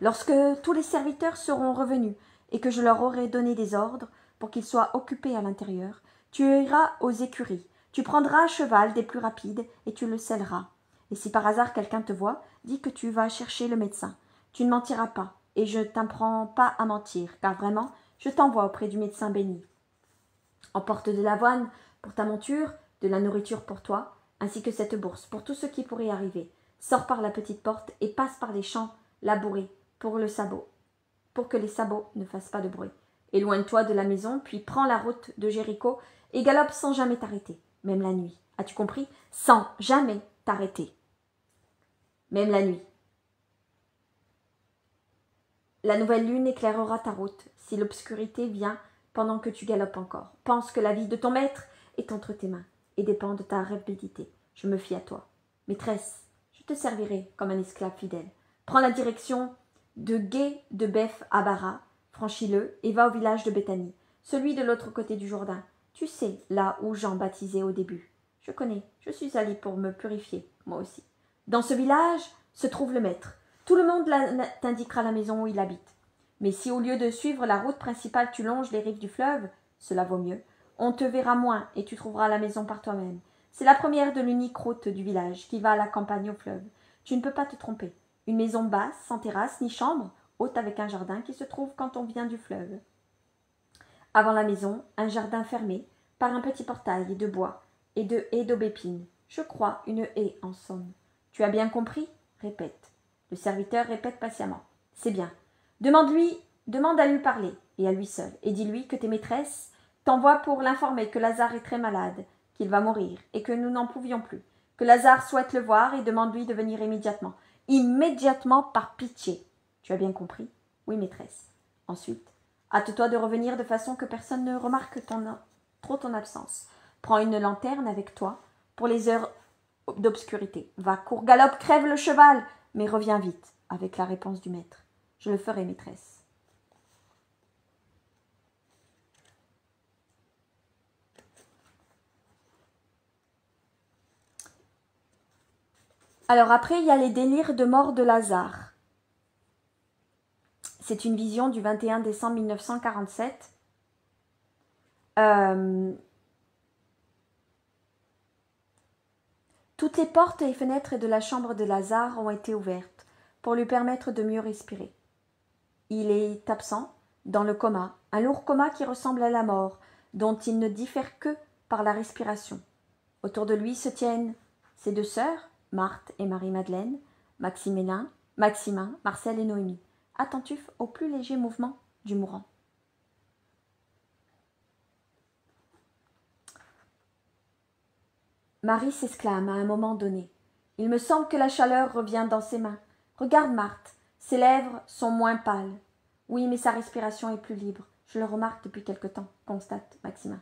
S1: Lorsque tous les serviteurs seront revenus et que je leur aurai donné des ordres pour qu'ils soient occupés à l'intérieur, tu iras aux écuries, tu prendras un cheval des plus rapides et tu le selleras. Et si par hasard quelqu'un te voit, dis que tu vas chercher le médecin. Tu ne mentiras pas, et je t'apprends pas à mentir, car vraiment, je t'envoie auprès du médecin béni. Emporte de l'avoine pour ta monture, de la nourriture pour toi, ainsi que cette bourse pour tout ce qui pourrait arriver. Sors par la petite porte et passe par les champs labourés pour que les sabots ne fassent pas de bruit. Éloigne-toi de la maison, puis prends la route de Jéricho et galope sans jamais t'arrêter, même la nuit. As-tu compris? Sans jamais t'arrêter. Même la nuit. La nouvelle lune éclairera ta route, si l'obscurité vient pendant que tu galopes encore. Pense que la vie de ton maître est entre tes mains et dépend de ta rapidité. Je me fie à toi. Maîtresse, je te servirai comme un esclave fidèle. Prends la direction de Gué de Beth à Bara, franchis-le et va au village de Béthanie, celui de l'autre côté du Jourdain. Tu sais, là où Jean baptisait au début. Je connais, je suis allée pour me purifier, moi aussi. Dans ce village se trouve le maître. Tout le monde t'indiquera la maison où il habite. Mais si au lieu de suivre la route principale tu longes les rives du fleuve, cela vaut mieux. On te verra moins et tu trouveras la maison par toi-même. C'est la première de l'unique route du village qui va à la campagne au fleuve. Tu ne peux pas te tromper. Une maison basse, sans terrasse ni chambre, haute avec un jardin qui se trouve quand on vient du fleuve. Avant la maison, un jardin fermé par un petit portail de bois et de haies d'aubépine. Je crois une haie en somme. Tu as bien compris? Répète. Le serviteur répète patiemment. C'est bien. Demande à lui parler, et à lui seul, et dis-lui que tes maîtresses t'envoient pour l'informer que Lazare est très malade, qu'il va mourir, et que nous n'en pouvions plus, que Lazare souhaite le voir et demande-lui de venir immédiatement. Immédiatement, par pitié. Tu as bien compris? Oui, maîtresse. Ensuite, hâte-toi de revenir de façon que personne ne remarque trop ton absence. Prends une lanterne avec toi pour les heures d'obscurité. Va, cours, galope, crève le cheval, mais reviens vite, avec la réponse du maître. Je le ferai, maîtresse. Alors après, il y a les délires de mort de Lazare. C'est une vision du 21 décembre 1947. Toutes les portes et fenêtres de la chambre de Lazare ont été ouvertes pour lui permettre de mieux respirer. Il est absent, dans le coma, un lourd coma qui ressemble à la mort, dont il ne diffère que par la respiration. Autour de lui se tiennent ses deux sœurs, Marthe et Marie-Madeleine, Maximin, Marcel et Noémie, attentifs aux plus légers mouvements du mourant. Marie s'exclame à un moment donné. Il me semble que la chaleur revient dans ses mains. Regarde Marthe, ses lèvres sont moins pâles. Oui, mais sa respiration est plus libre. Je le remarque depuis quelque temps, constate Maximin.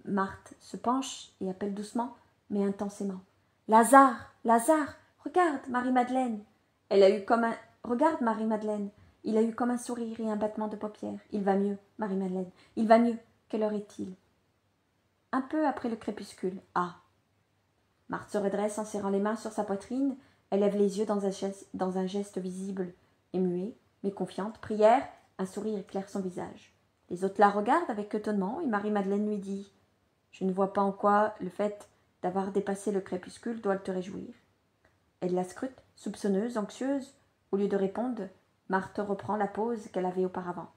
S1: Marthe se penche et appelle doucement, mais intensément. Lazare, Lazare, regarde Marie-Madeleine. Elle a eu comme un... Regarde Marie-Madeleine. Il a eu comme un sourire et un battement de paupières. Il va mieux, Marie-Madeleine. Il va mieux. Quelle heure est-il? Un peu après le crépuscule. Ah. Marthe se redresse en serrant les mains sur sa poitrine. Elle lève les yeux dans un geste visible et muet, mais confiante. Prière, un sourire éclaire son visage. Les autres la regardent avec étonnement et Marie-Madeleine lui dit « Je ne vois pas en quoi le fait d'avoir dépassé le crépuscule doit te réjouir. » Elle la scrute, soupçonneuse, anxieuse. Au lieu de répondre, Marthe reprend la pose qu'elle avait auparavant.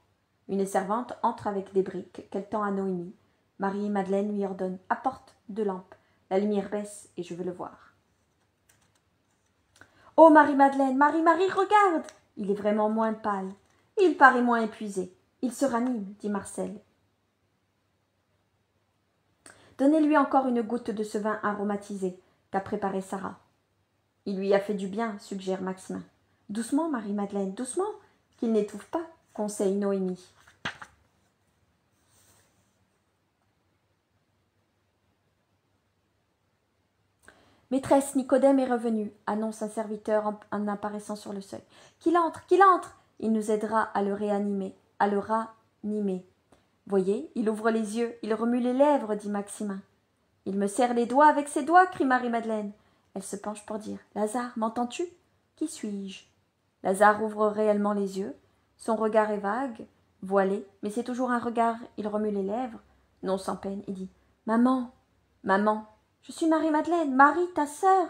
S1: Une servante entre avec des briques qu'elle tend à Noémie. Marie-Madeleine lui ordonne « Apporte 2 lampes. La lumière baisse et je veux le voir. » « Oh, Marie-Madeleine, Marie, regarde !» Il est vraiment moins pâle. Il paraît moins épuisé. Il se ranime, dit Marcel. Donnez-lui encore une goutte de ce vin aromatisé qu'a préparé Sarah. Il lui a fait du bien, suggère Maximin. Doucement, Marie-Madeleine, doucement, qu'il n'étouffe pas, conseille Noémie. Maîtresse, Nicodème est revenu, annonce un serviteur en apparaissant sur le seuil. Qu'il entre, qu'il entre. Il nous aidera à le réanimer, à le ranimer. Voyez, il ouvre les yeux, il remue les lèvres, dit Maximin. Il me serre les doigts avec ses doigts, crie Marie-Madeleine. Elle se penche pour dire Lazare, m'entends-tu? Qui suis-je? Lazare ouvre réellement les yeux. Son regard est vague, voilé, mais c'est toujours un regard. Il remue les lèvres, non sans peine, et dit Maman, maman. Je suis Marie-Madeleine, Marie, ta sœur.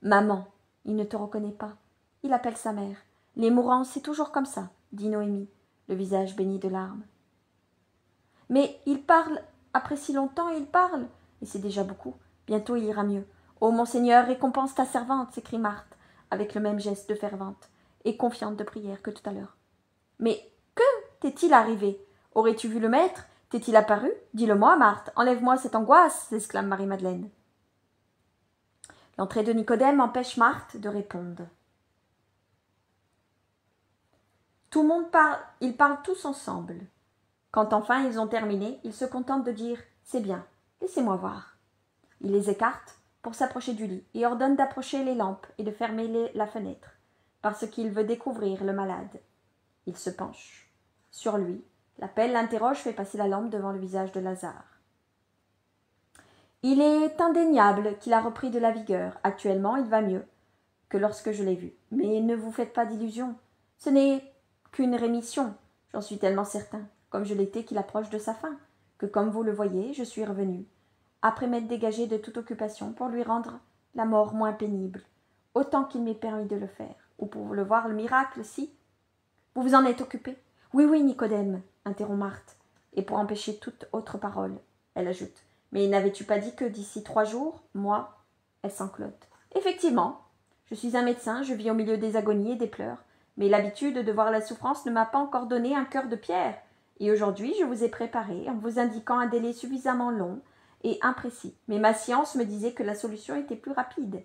S1: Maman, il ne te reconnaît pas. Il appelle sa mère. Les mourants, c'est toujours comme ça, dit Noémie, le visage béni de larmes. Mais il parle, après si longtemps, il parle, et c'est déjà beaucoup. Bientôt il ira mieux. Oh, Monseigneur, récompense ta servante, s'écrie Marthe, avec le même geste de fervente et confiante de prière que tout à l'heure. Mais que t'est-il arrivé? Aurais-tu vu le maître? T'est-il apparu? Dis-le-moi, Marthe, enlève-moi cette angoisse, s'exclame Marie-Madeleine. L'entrée de Nicodème empêche Marthe de répondre. Tout le monde parle, ils parlent tous ensemble. Quand enfin ils ont terminé, ils se contentent de dire « C'est bien, laissez-moi voir ». Il les écarte pour s'approcher du lit et ordonne d'approcher les lampes et de fermer la fenêtre, parce qu'il veut découvrir le malade. Il se penche. Sur lui, l'appelle, l'interroge, fait passer la lampe devant le visage de Lazare. Il est indéniable qu'il a repris de la vigueur. Actuellement, il va mieux que lorsque je l'ai vu. Mais ne vous faites pas d'illusions. Ce n'est qu'une rémission, j'en suis tellement certain, comme je l'étais qu'il approche de sa fin, que comme vous le voyez, je suis revenu, après m'être dégagé de toute occupation pour lui rendre la mort moins pénible, autant qu'il m'est permis de le faire, ou pour le voir le miracle, si. Vous vous en êtes occupé? Oui, oui, Nicodème, interrompt Marthe, et pour empêcher toute autre parole, elle ajoute. Mais n'avais-tu pas dit que d'ici 3 jours, moi, elle sanglote. Effectivement, je suis un médecin, je vis au milieu des agonies et des pleurs, mais l'habitude de voir la souffrance ne m'a pas encore donné un cœur de pierre, et aujourd'hui je vous ai préparé, en vous indiquant un délai suffisamment long, et imprécis. Mais ma science me disait que la solution était plus rapide.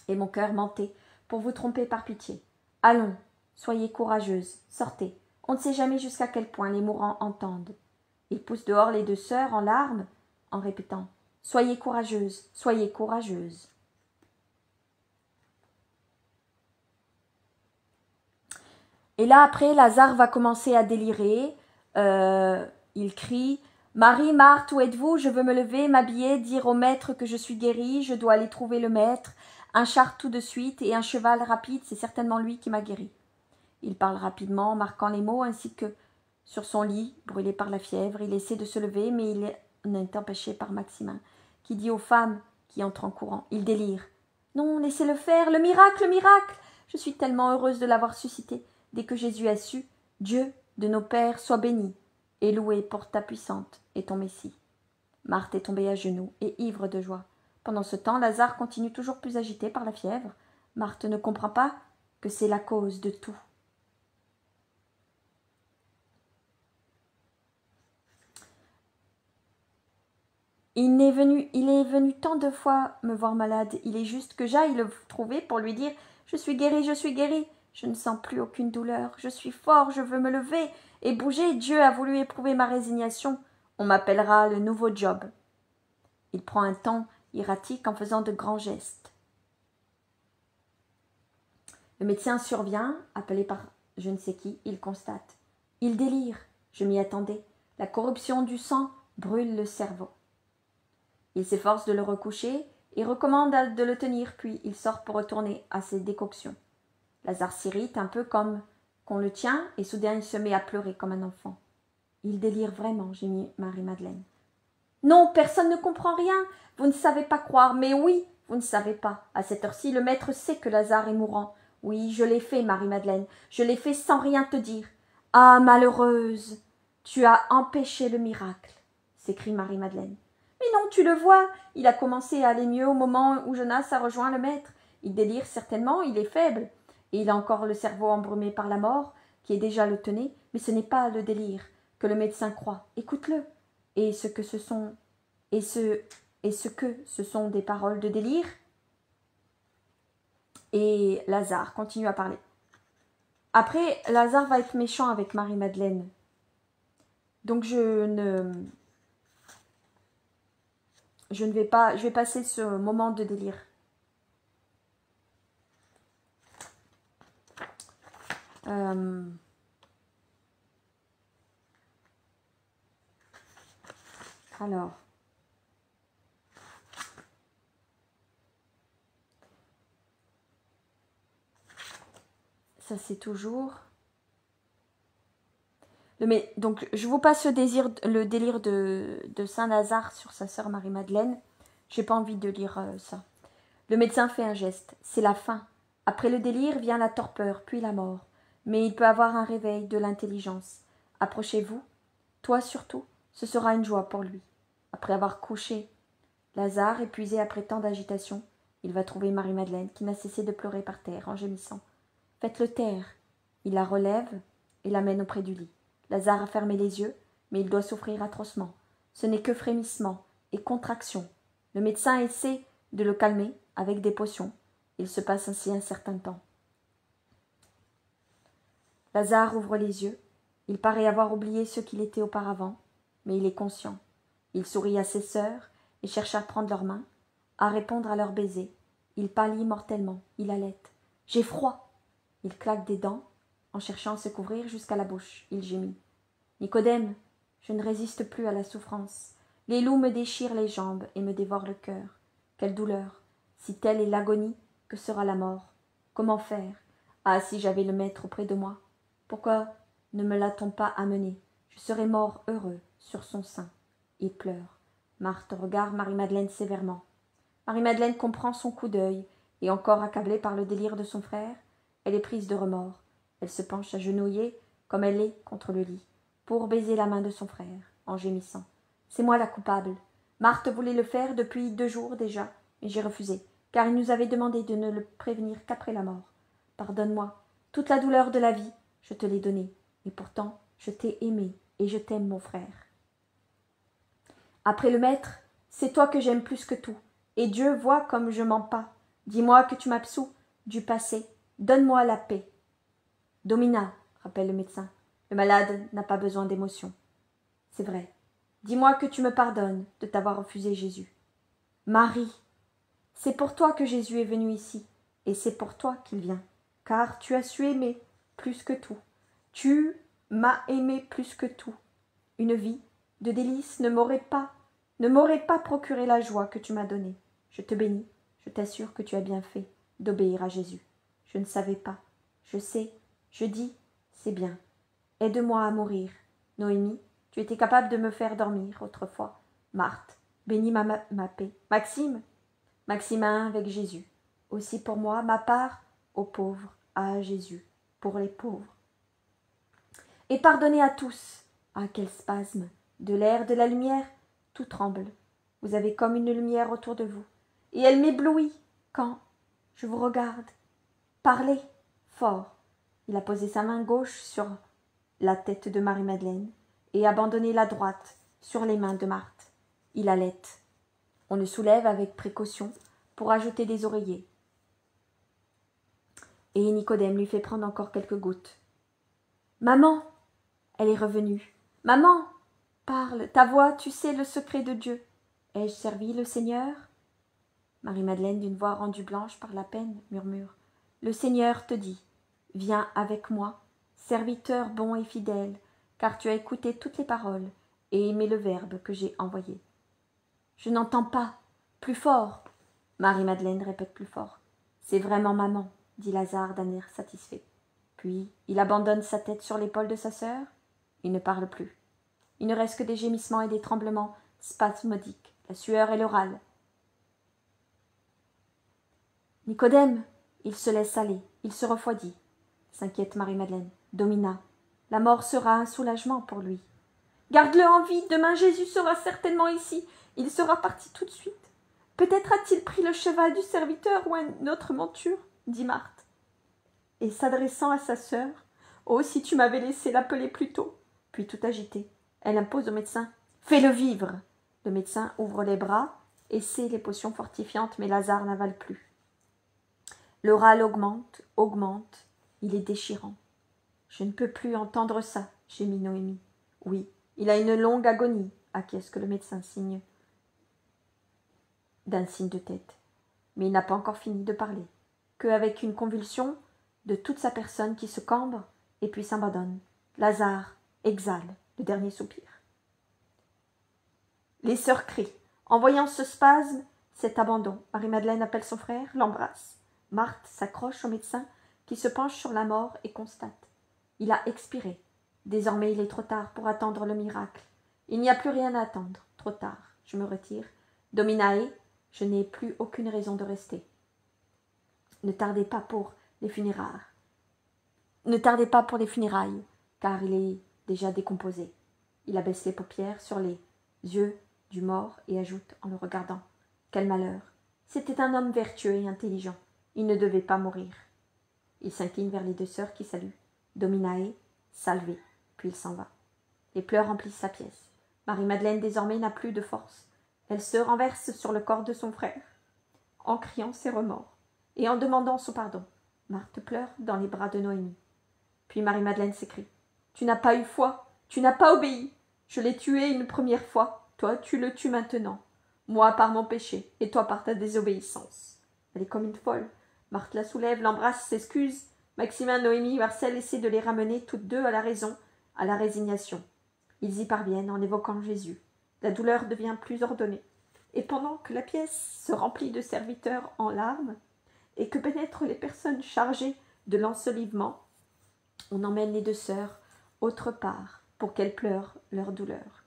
S1: Et mon cœur mentait pour vous tromper par pitié. Allons, soyez courageuse, sortez. On ne sait jamais jusqu'à quel point les mourants entendent. Il pousse dehors les deux sœurs en larmes, en répétant « Soyez courageuse, soyez courageuse ». Et là, après, Lazare va commencer à délirer. Il crie « Marie, Marthe, où êtes-vous? Je veux me lever, m'habiller, dire au maître que je suis guéri. Je dois aller trouver le maître. Un char tout de suite et un cheval rapide, c'est certainement lui qui m'a guéri. » Il parle rapidement, marquant les mots, ainsi que sur son lit, brûlé par la fièvre. Il essaie de se lever, mais il est empêché par Maximin, qui dit aux femmes qui entrent en courant « Il délire. Non, laissez-le faire, le miracle, le miracle. Je suis tellement heureuse de l'avoir suscité. Dès que Jésus a su, Dieu de nos pères soit béni et loué pour ta puissante et ton Messie. » Marthe est tombée à genoux et ivre de joie. Pendant ce temps, Lazare continue toujours plus agité par la fièvre. Marthe ne comprend pas que c'est la cause de tout. Il est venu tant de fois me voir malade. Il est juste que j'aille le trouver pour lui dire « Je suis guéri, je suis guéri. Je ne sens plus aucune douleur. Je suis fort, je veux me lever et bouger. Dieu a voulu éprouver ma résignation. On m'appellera le nouveau Job. » Il prend un ton erratique en faisant de grands gestes. Le médecin survient, appelé par je ne sais qui. Il constate. Il délire. Je m'y attendais. La corruption du sang brûle le cerveau. Il s'efforce de le recoucher et recommande de le tenir, puis il sort pour retourner à ses décoctions. Lazare s'irrite un peu comme qu'on le tient et soudain il se met à pleurer comme un enfant. Il délire vraiment, gémit Marie-Madeleine. Non, personne ne comprend rien. Vous ne savez pas croire, mais oui, vous ne savez pas. À cette heure-ci, le maître sait que Lazare est mourant. Oui, je l'ai fait, Marie-Madeleine. Je l'ai fait sans rien te dire. Ah, malheureuse, tu as empêché le miracle, s'écrie Marie-Madeleine. Mais non, tu le vois, il a commencé à aller mieux au moment où Jonas a rejoint le maître. Il délire certainement, il est faible. Et il a encore le cerveau embrumé par la mort, qui est déjà le tenait, mais ce n'est pas le délire que le médecin croit. Écoute-le. Et ce que ce sont des paroles de délire. Et Lazare continue à parler. Après, Lazare va être méchant avec Marie-Madeleine. Donc je vais passer ce moment de délire. Alors, ça c'est toujours... Donc, je vous passe le délire de Saint-Lazare sur sa sœur Marie-Madeleine. J'ai pas envie de lire ça. Le médecin fait un geste. C'est la fin. Après le délire vient la torpeur, puis la mort. Mais il peut avoir un réveil de l'intelligence. Approchez-vous. Toi surtout, ce sera une joie pour lui. Après avoir couché Lazare, épuisé après tant d'agitation, il va trouver Marie-Madeleine, qui n'a cessé de pleurer par terre, en gémissant. Faites-le taire. Il la relève et l'amène auprès du lit. Lazare a fermé les yeux, mais il doit souffrir atrocement. Ce n'est que frémissement et contraction. Le médecin essaie de le calmer avec des potions. Il se passe ainsi un certain temps. Lazare ouvre les yeux. Il paraît avoir oublié ce qu'il était auparavant, mais il est conscient. Il sourit à ses sœurs et cherche à prendre leurs mains, à répondre à leurs baisers. Il pâlit mortellement. Il halète. « J'ai froid !» Il claque des dents en cherchant à se couvrir jusqu'à la bouche. Il gémit. « Nicodème, je ne résiste plus à la souffrance. Les loups me déchirent les jambes et me dévorent le cœur. Quelle douleur! Si telle est l'agonie, que sera la mort? Comment faire? Ah, si j'avais le maître auprès de moi! Pourquoi ne me l'a-t-on pas amené? Je serais mort heureux sur son sein. » Il pleure. Marthe regarde Marie-Madeleine sévèrement. Marie-Madeleine comprend son coup d'œil, et encore accablée par le délire de son frère, elle est prise de remords. Elle se penche agenouillée, comme elle est, contre le lit, pour baiser la main de son frère, en gémissant. « C'est moi la coupable. Marthe voulait le faire depuis 2 jours déjà, mais j'ai refusé, car il nous avait demandé de ne le prévenir qu'après la mort. Pardonne-moi. Toute la douleur de la vie, je te l'ai donnée, et pourtant je t'ai aimé, et je t'aime, mon frère. » Après le maître, C'est toi que j'aime plus que tout. Et Dieu voit comme je mens pas. Dis-moi que tu m'absous du passé. Donne-moi la paix. Domina, rappelle le médecin. Le malade n'a pas besoin d'émotion. C'est vrai. Dis-moi que tu me pardonnes de t'avoir refusé Jésus. Marie, c'est pour toi que Jésus est venu ici, et c'est pour toi qu'il vient, car tu as su aimer plus que tout. Tu m'as aimé plus que tout. Une vie de délices ne m'aurait pas procuré la joie que tu m'as donnée. Je te bénis, je t'assure que tu as bien fait d'obéir à Jésus. Je ne savais pas, je sais, je dis, c'est bien. Aide-moi à mourir. Noémie, tu étais capable de me faire dormir autrefois. Marthe, bénis ma paix. Maxime, Maximin avec Jésus. Aussi pour moi, ma part aux pauvres, à Jésus, pour les pauvres. Et pardonnez à tous. Ah, quel spasme! De l'air, de la lumière, tout tremble. Vous avez comme une lumière autour de vous. Et elle m'éblouit quand je vous regarde. Parlez fort. Il a posé sa main gauche sur la tête de Marie-Madeleine et abandonné la droite sur les mains de Marthe. Il allaite. On le soulève avec précaution pour ajouter des oreillers. Et Nicodème lui fait prendre encore quelques gouttes. Maman, elle est revenue. Maman, parle, ta voix, tu sais le secret de Dieu. Ai-je servi le Seigneur? Marie-Madeleine, d'une voix rendue blanche par la peine, murmure. Le Seigneur te dit, viens avec moi, serviteur bon et fidèle, car tu as écouté toutes les paroles et aimé le Verbe que j'ai envoyé. Je n'entends pas. Plus fort. Marie-Madeleine répète plus fort. C'est vraiment maman, dit Lazare d'un air satisfait. Puis il abandonne sa tête sur l'épaule de sa sœur. Il ne parle plus. Il ne reste que des gémissements et des tremblements spasmodiques, la sueur et le râle. Nicodème, il se laisse aller, il se refroidit, s'inquiète Marie-Madeleine. Domina, la mort sera un soulagement pour lui. Garde-le en vie, demain Jésus sera certainement ici. Il sera parti tout de suite. Peut-être a-t-il pris le cheval du serviteur ou une autre monture, dit Marthe. Et s'adressant à sa sœur, oh, si tu m'avais laissé l'appeler plus tôt. Puis tout agitée, elle impose au médecin. Fais-le vivre. Le médecin ouvre les bras, essaie les potions fortifiantes, mais Lazare n'avale plus. Le râle augmente, augmente, il est déchirant. Je ne peux plus entendre ça, gémit Noémie. Oui, il a une longue agonie, acquiesce que le médecin signe d'un signe de tête. Mais il n'a pas encore fini de parler, qu'avec une convulsion de toute sa personne qui se cambre et puis s'abandonne, Lazare exhale le dernier soupir. Les sœurs crient. En voyant ce spasme, cet abandon, Marie-Madeleine appelle son frère, l'embrasse. Marthe s'accroche au médecin qui se penche sur la mort et constate. Il a expiré. Désormais, il est trop tard pour attendre le miracle. Il n'y a plus rien à attendre. Trop tard. Je me retire. Dominae, je n'ai plus aucune raison de rester. Ne tardez pas pour les funérailles. Ne tardez pas pour les funérailles, car il est déjà décomposé. Il abaisse les paupières sur les yeux du mort et ajoute en le regardant. Quel malheur! C'était un homme vertueux et intelligent. Il ne devait pas mourir. Il s'incline vers les deux sœurs qui saluent. Dominae, salve, puis il s'en va. Les pleurs remplissent sa pièce. Marie-Madeleine désormais n'a plus de force. Elle se renverse sur le corps de son frère, en criant ses remords, et en demandant son pardon. Marthe pleure dans les bras de Noémie. Puis Marie-Madeleine s'écrie. Tu n'as pas eu foi, tu n'as pas obéi. Je l'ai tué une première fois, toi tu le tues maintenant. Moi par mon péché, et toi par ta désobéissance. Elle est comme une folle. Marthe la soulève, l'embrasse, s'excuse. Maximin, Noémie, Marcel essaient de les ramener toutes deux à la raison, à la résignation. Ils y parviennent en évoquant Jésus. La douleur devient plus ordonnée. Et pendant que la pièce se remplit de serviteurs en larmes, et que pénètrent les personnes chargées de l'ensevelissement, on emmène les deux sœurs autre part pour qu'elles pleurent leur douleur.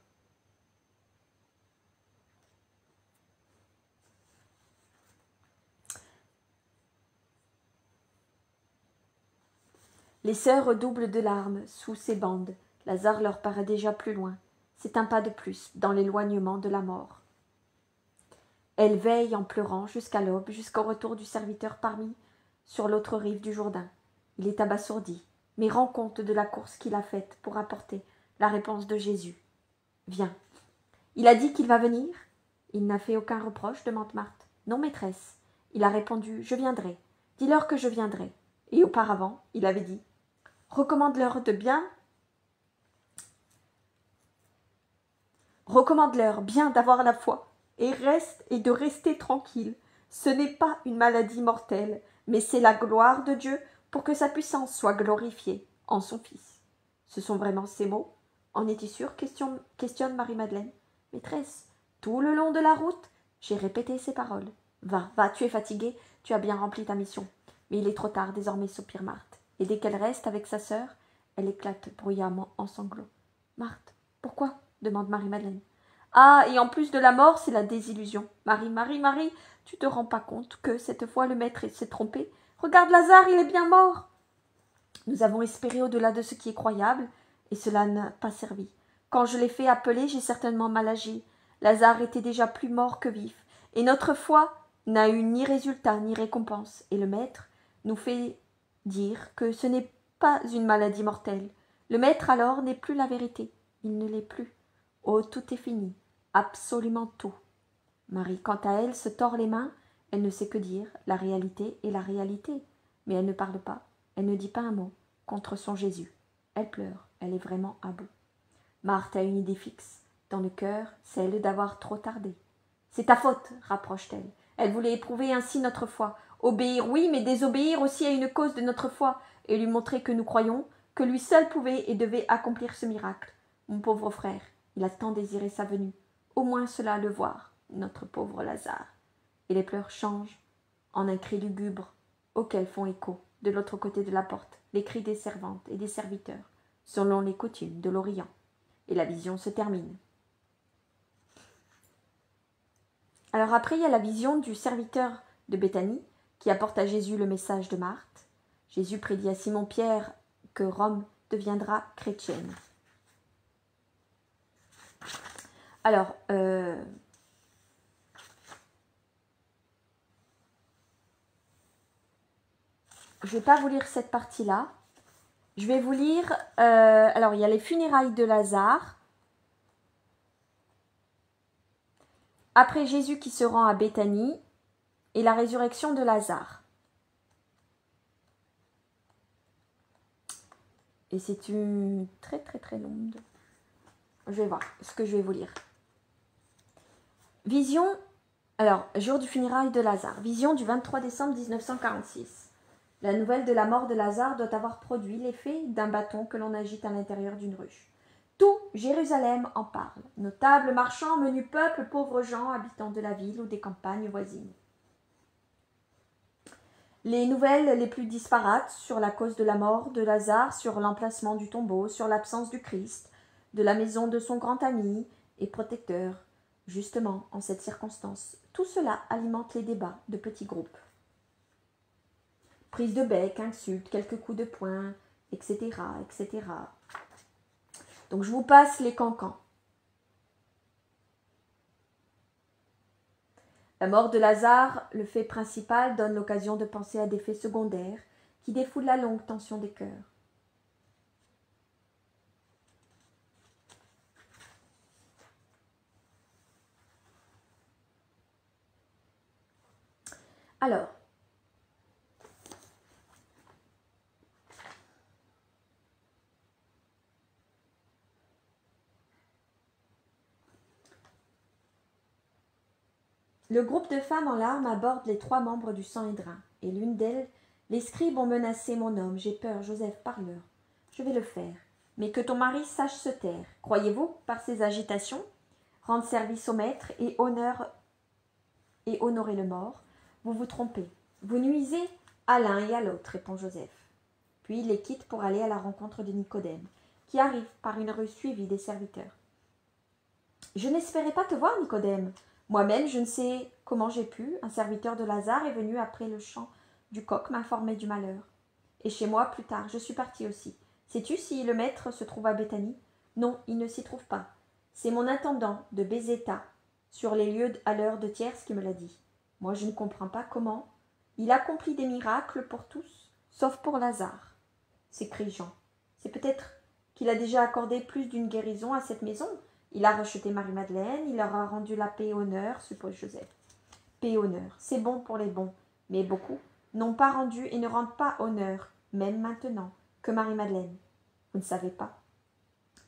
S1: Les sœurs redoublent de larmes sous ces bandes. Lazare leur paraît déjà plus loin. C'est un pas de plus dans l'éloignement de la mort. Elles veillent en pleurant jusqu'à l'aube, jusqu'au retour du serviteur parmi sur l'autre rive du Jourdain. Il est abasourdi, mais rend compte de la course qu'il a faite pour apporter la réponse de Jésus. Viens. Il a dit qu'il va venir. Il n'a fait aucun reproche, demande Marthe. Non, maîtresse. Il a répondu, je viendrai. Dis-leur que je viendrai. Et auparavant, il avait dit, recommande-leur bien d'avoir la foi, et de rester tranquille. Ce n'est pas une maladie mortelle, mais c'est la gloire de Dieu pour que sa puissance soit glorifiée en son Fils. Ce sont vraiment ces mots? En es-tu sûre? Questionne Marie-Madeleine. Maîtresse, tout le long de la route, j'ai répété ces paroles. Va, tu es fatiguée, tu as bien rempli ta mission. Mais il est trop tard désormais, soupire Marthe. Et dès qu'elle reste avec sa sœur, elle éclate bruyamment en sanglots. Marthe, pourquoi? Demande Marie-Madeleine. Ah, et en plus de la mort, c'est la désillusion. Marie, tu te rends pas compte que cette fois le maître s'est trompé? Regarde Lazare, il est bien mort. Nous avons espéré au-delà de ce qui est croyable, et cela n'a pas servi. Quand je l'ai fait appeler, j'ai certainement mal agi. Lazare était déjà plus mort que vif, et notre foi n'a eu ni résultat ni récompense, et le maître nous fait dire que ce n'est pas une maladie mortelle. Le maître alors n'est plus la vérité, il ne l'est plus. Oh, tout est fini, absolument tout. Marie, quant à elle, se tord les mains, elle ne sait que dire, la réalité est la réalité, mais elle ne parle pas, elle ne dit pas un mot contre son Jésus. Elle pleure, elle est vraiment à bout. Marthe a une idée fixe dans le cœur, celle d'avoir trop tardé. C'est ta faute, rapproche-t-elle. Elle voulait éprouver ainsi notre foi. Obéir, oui, mais désobéir aussi à une cause de notre foi, et lui montrer que nous croyons, que lui seul pouvait et devait accomplir ce miracle. Mon pauvre frère, il a tant désiré sa venue. Au moins cela le voir, notre pauvre Lazare. Et les pleurs changent en un cri lugubre, auquel font écho, de l'autre côté de la porte, les cris des servantes et des serviteurs, selon les coutumes de l'Orient. Et la vision se termine. Alors après, il y a la vision du serviteur de Béthanie qui apporte à Jésus le message de Marthe. Jésus prédit à Simon-Pierre que Rome deviendra chrétienne. Alors, je ne vais pas vous lire cette partie-là. Je vais vous lire, alors il y a les funérailles de Lazare. Après Jésus qui se rend à Béthanie et la résurrection de Lazare. Et c'est une très longue. Je vais voir ce que je vais vous lire. Vision, alors, jour du funérail de Lazare. Vision du 23 décembre 1946. La nouvelle de la mort de Lazare doit avoir produit l'effet d'un bâton que l'on agite à l'intérieur d'une ruche. Tout Jérusalem en parle. Notables, marchands, menus peuple, pauvres gens, habitants de la ville ou des campagnes voisines. Les nouvelles les plus disparates sur la cause de la mort de Lazare, sur l'emplacement du tombeau, sur l'absence du Christ, de la maison de son grand ami et protecteur, justement en cette circonstance. Tout cela alimente les débats de petits groupes. Prise de bec, insultes, quelques coups de poing, etc., etc. Donc je vous passe les cancans. La mort de Lazare, le fait principal, donne l'occasion de penser à des faits secondaires qui défoulent la longue tension des cœurs. Alors, le groupe de femmes en larmes aborde les 3 membres du Sanhédrin, et l'une d'elles, les scribes ont menacé mon homme, j'ai peur, Joseph, parle-leur. Je vais le faire, mais que ton mari sache se taire. Croyez-vous, par ces agitations, rendre service au maître et honorer le mort? Vous vous trompez. Vous nuisez à l'un et à l'autre, répond Joseph. Puis il les quitte pour aller à la rencontre de Nicodème, qui arrive par une rue suivie des serviteurs. Je n'espérais pas te voir, Nicodème. Moi-même, je ne sais comment j'ai pu. Un serviteur de Lazare est venu après le chant du coq m'informer du malheur. Et chez moi, plus tard, je suis partie aussi. Sais-tu si le maître se trouve à Béthanie? Non, il ne s'y trouve pas. C'est mon intendant de Bézéta, sur les lieux à l'heure de tierce, qui me l'a dit. Moi, je ne comprends pas comment. Il accomplit des miracles pour tous, sauf pour Lazare, s'écrie Jean. C'est peut-être qu'il a déjà accordé plus d'une guérison à cette maison, Il a rejeté Marie-Madeleine, il leur a rendu la paix et honneur, suppose Joseph. Paix et honneur, c'est bon pour les bons, mais beaucoup n'ont pas rendu et ne rendent pas honneur, même maintenant, que Marie-Madeleine. Vous ne savez pas.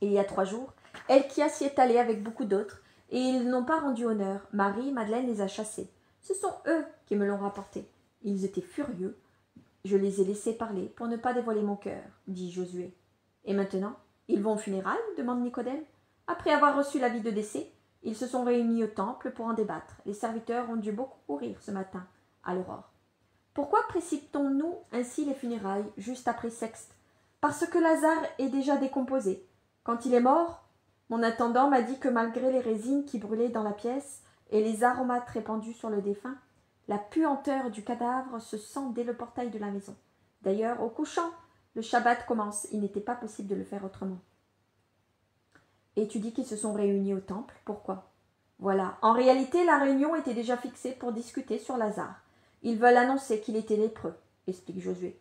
S1: Et il y a 3 jours, Elkia s'y est allée avec beaucoup d'autres, et ils n'ont pas rendu honneur. Marie-Madeleine les a chassés. Ce sont eux qui me l'ont rapporté. Ils étaient furieux. Je les ai laissés parler pour ne pas dévoiler mon cœur, dit Josué. Et maintenant, ils vont aux funérailles demande Nicodème. Après avoir reçu l'avis de décès, ils se sont réunis au temple pour en débattre. Les serviteurs ont dû beaucoup courir ce matin, à l'aurore. Pourquoi précipitons-nous ainsi les funérailles, juste après Sexte? Parce que Lazare est déjà décomposé. Quand il est mort, mon intendant m'a dit que malgré les résines qui brûlaient dans la pièce et les aromates répandus sur le défunt, la puanteur du cadavre se sent dès le portail de la maison. D'ailleurs, au couchant, le Shabbat commence. Il n'était pas possible de le faire autrement. Et tu dis qu'ils se sont réunis au temple. Pourquoi? Voilà. En réalité, la réunion était déjà fixée pour discuter sur Lazare. Ils veulent annoncer qu'il était lépreux, explique Josué.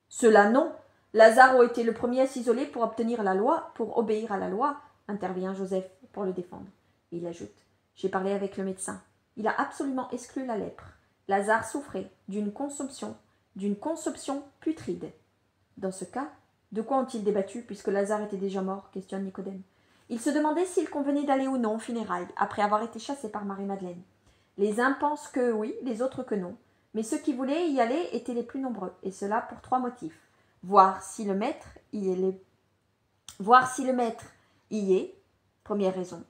S1: Cela non. Lazare a été le premier à s'isoler pour obtenir la loi, pour obéir à la loi, intervient Joseph pour le défendre. Il ajoute. J'ai parlé avec le médecin. Il a absolument exclu la lèpre. Lazare souffrait d'une consomption putride. Dans ce cas, de quoi ont-ils débattu puisque Lazare était déjà mort, questionne Nicodème. Il se demandait s'il convenait d'aller ou non aux funérailles après avoir été chassé par Marie-Madeleine. Les uns pensent que oui, les autres que non. Mais ceux qui voulaient y aller étaient les plus nombreux, et cela pour 3 motifs. Voir si le maître y est, première raison,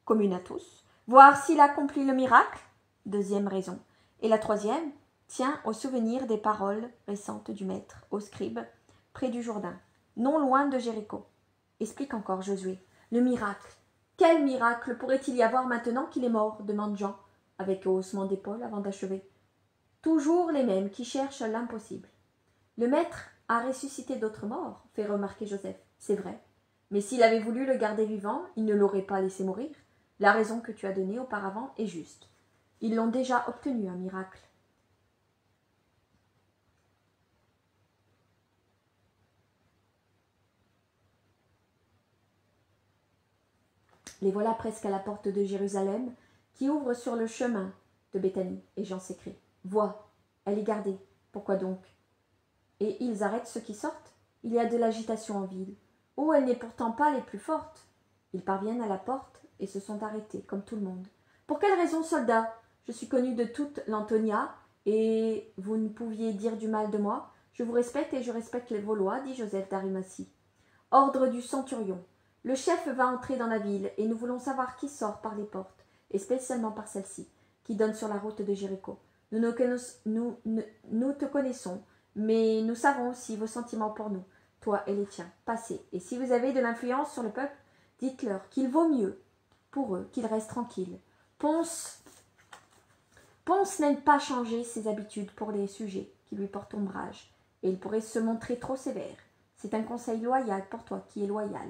S1: commune à tous. Voir s'il accomplit le miracle, deuxième raison. Et la troisième tient au souvenir des paroles récentes du maître, au scribe, près du Jourdain, non loin de Jéricho. Explique encore Josué. Le miracle. Quel miracle pourrait-il y avoir maintenant qu'il est mort demande Jean, avec haussement d'épaule avant d'achever. Toujours les mêmes qui cherchent l'impossible. Le maître a ressuscité d'autres morts, fait remarquer Joseph. C'est vrai. Mais s'il avait voulu le garder vivant, il ne l'aurait pas laissé mourir. La raison que tu as donnée auparavant est juste. Ils l'ont déjà obtenu, un miracle. Les voilà presque à la porte de Jérusalem, qui ouvre sur le chemin de Béthanie, et Jean s'écrie. Vois, elle est gardée. Pourquoi donc? Et ils arrêtent ceux qui sortent. Il y a de l'agitation en ville. Oh, elle n'est pourtant pas les plus fortes. Ils parviennent à la porte et se sont arrêtés, comme tout le monde. Pour quelle raison, soldats? Je suis connu de toute l'Antonia, et vous ne pouviez dire du mal de moi. Je vous respecte et je respecte vos lois, dit Joseph d'Arimathie. Ordre du centurion. Le chef va entrer dans la ville, et nous voulons savoir qui sort par les portes, et spécialement par celle-ci, qui donne sur la route de Jéricho. Nous te connaissons, mais nous savons aussi vos sentiments pour nous, toi et les tiens. Passez, et si vous avez de l'influence sur le peuple, dites-leur qu'il vaut mieux pour eux qu'ils restent tranquilles. Ponce n'aime pas changer ses habitudes pour les sujets qui lui portent ombrage, et il pourrait se montrer trop sévère. C'est un conseil loyal pour toi qui es loyal.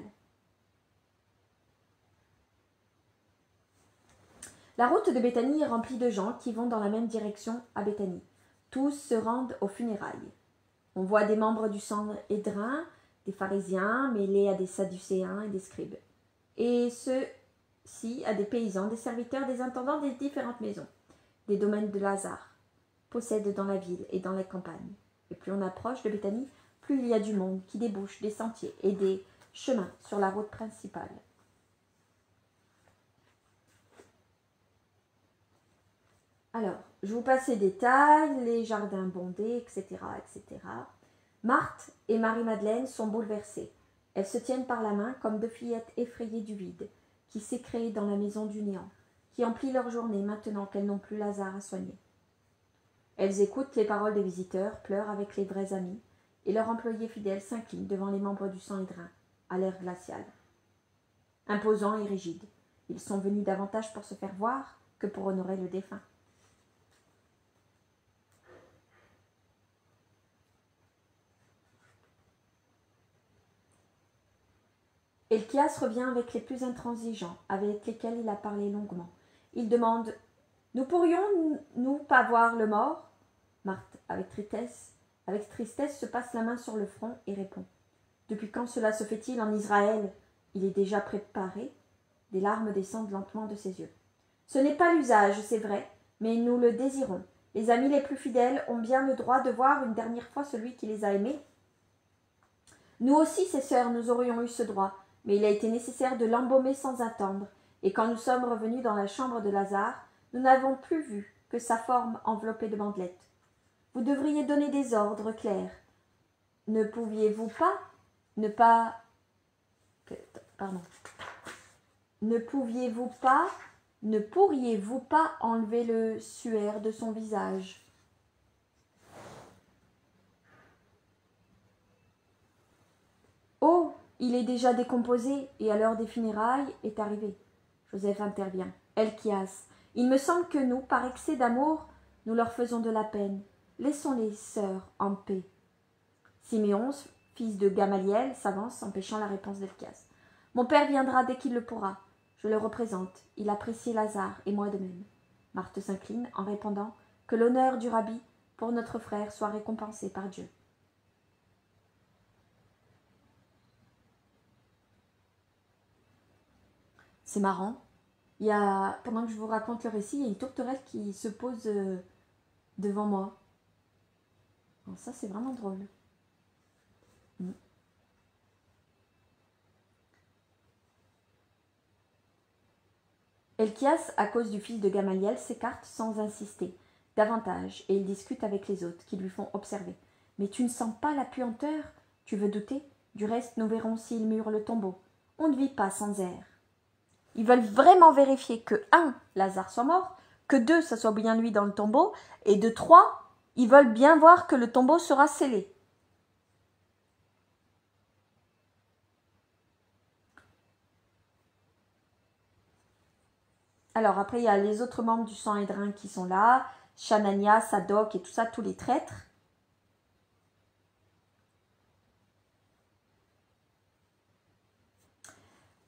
S1: La route de Béthanie est remplie de gens qui vont dans la même direction à Béthanie. Tous se rendent aux funérailles. On voit des membres du Sanhédrin, des pharisiens mêlés à des sadducéens et des scribes. Et ceux-ci à des paysans, des serviteurs, des intendants des différentes maisons. Des domaines de Lazare possèdent dans la ville et dans la campagne. Et plus on approche de Béthanie, plus il y a du monde qui débouche des sentiers et des chemins sur la route principale. Alors, je vous passe les détails, les jardins bondés, etc., etc. Marthe et Marie-Madeleine sont bouleversées. Elles se tiennent par la main comme 2 fillettes effrayées du vide, qui s'est créé dans la maison du néant, qui emplit leur journée maintenant qu'elles n'ont plus Lazare à soigner. Elles écoutent les paroles des visiteurs, pleurent avec les vrais amis, et leur employé fidèle s'incline devant les membres du Sanhédrin, à l'air glacial. Imposants et rigides, ils sont venus davantage pour se faire voir que pour honorer le défunt. Elchias revient avec les plus intransigeants, avec lesquels il a parlé longuement. Il demande « Nous pourrions-nous pas voir le mort ?» Marthe, avec tristesse, se passe la main sur le front et répond « Depuis quand cela se fait-il en Israël? Il est déjà préparé. Des larmes descendent lentement de ses yeux. Ce n'est pas l'usage, c'est vrai, mais nous le désirons. Les amis les plus fidèles ont bien le droit de voir une dernière fois celui qui les a aimés. Nous aussi, ses sœurs, nous aurions eu ce droit, mais il a été nécessaire de l'embaumer sans attendre, et quand nous sommes revenus dans la chambre de Lazare, nous n'avons plus vu que sa forme enveloppée de bandelettes. Vous devriez donner des ordres clairs. Ne pouviez-vous pas ne pourriez-vous pas enlever le suaire de son visage? Oh, il est déjà décomposé et à l'heure des funérailles est arrivée. Joseph intervient. Helkias, il me semble que nous, par excès d'amour, nous leur faisons de la peine. Laissons-les, sœurs, en paix. Siméon, fils de Gamaliel, s'avance, empêchant la réponse d'Helkias. Mon père viendra dès qu'il le pourra. Je le représente. Il apprécie Lazare, et moi de même. Marthe s'incline en répondant que l'honneur du rabbi pour notre frère soit récompensé par Dieu. C'est marrant. Pendant que je vous raconte le récit, il y a une tourterelle qui se pose devant moi. Bon, ça, c'est vraiment drôle. Helkias, à cause du fils de Gamaliel, s'écarte sans insister davantage, et il discute avec les autres, qui lui font observer. « Mais tu ne sens pas la puanteur? Tu veux douter? Du reste, nous verrons s'il mure le tombeau. On ne vit pas sans air. » Ils veulent vraiment vérifier que 1, Lazare soit mort, que 2, ça soit bien lui dans le tombeau, et de 3, ils veulent bien voir que le tombeau sera scellé. Alors après, il y a les autres membres du Sanhédrin qui sont là, Shanania, Sadok et tout ça, tous les traîtres.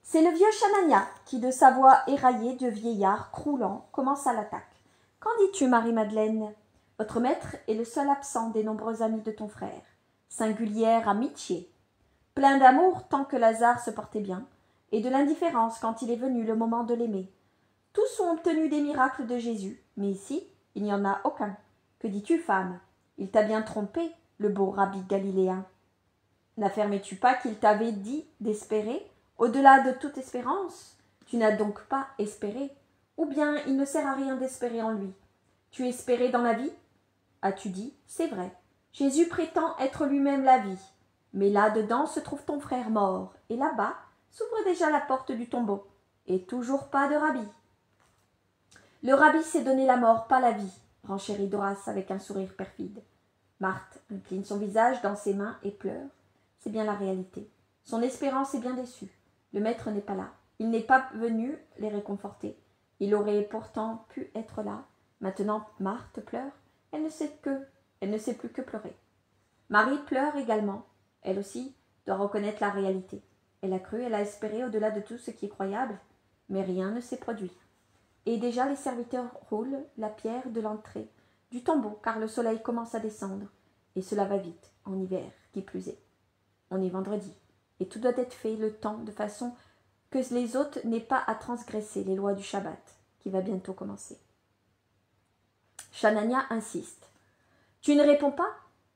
S1: C'est le vieux Shanania qui, de sa voix éraillée de vieillard croulant, commence à l'attaque. « Qu'en dis-tu, Marie-Madeleine? Votre maître est le seul absent des nombreux amis de ton frère. Singulière amitié. Plein d'amour tant que Lazare se portait bien, et de l'indifférence quand il est venu le moment de l'aimer. Tous ont obtenu des miracles de Jésus, mais ici, il n'y en a aucun. Que dis-tu, femme? Il t'a bien trompé, le beau rabbi galiléen. N'affirmais-tu pas qu'il t'avait dit d'espérer au-delà de toute espérance? Tu n'as donc pas espéré, ou bien il ne sert à rien d'espérer en lui. Tu espérais dans la vie? As-tu dit, c'est vrai. Jésus prétend être lui-même la vie. Mais là-dedans se trouve ton frère mort, et là-bas s'ouvre déjà la porte du tombeau. Et toujours pas de rabbi. Le rabbi s'est donné la mort, pas la vie, renchérit Doras avec un sourire perfide. Marthe incline son visage dans ses mains et pleure. C'est bien la réalité. Son espérance est bien déçue. Le maître n'est pas là. Il n'est pas venu les réconforter. Il aurait pourtant pu être là. Maintenant, Marthe pleure. Elle ne sait plus que pleurer. Marie pleure également. Elle aussi doit reconnaître la réalité. Elle a cru, elle a espéré au-delà de tout ce qui est croyable, mais rien ne s'est produit. Et déjà les serviteurs roulent la pierre de l'entrée du tombeau, car le soleil commence à descendre, et cela va vite, en hiver, qui plus est. On est vendredi, et tout doit être fait le temps, de façon que les hôtes n'aient pas à transgresser les lois du Shabbat, qui va bientôt commencer. Shanania insiste. « Tu ne réponds pas?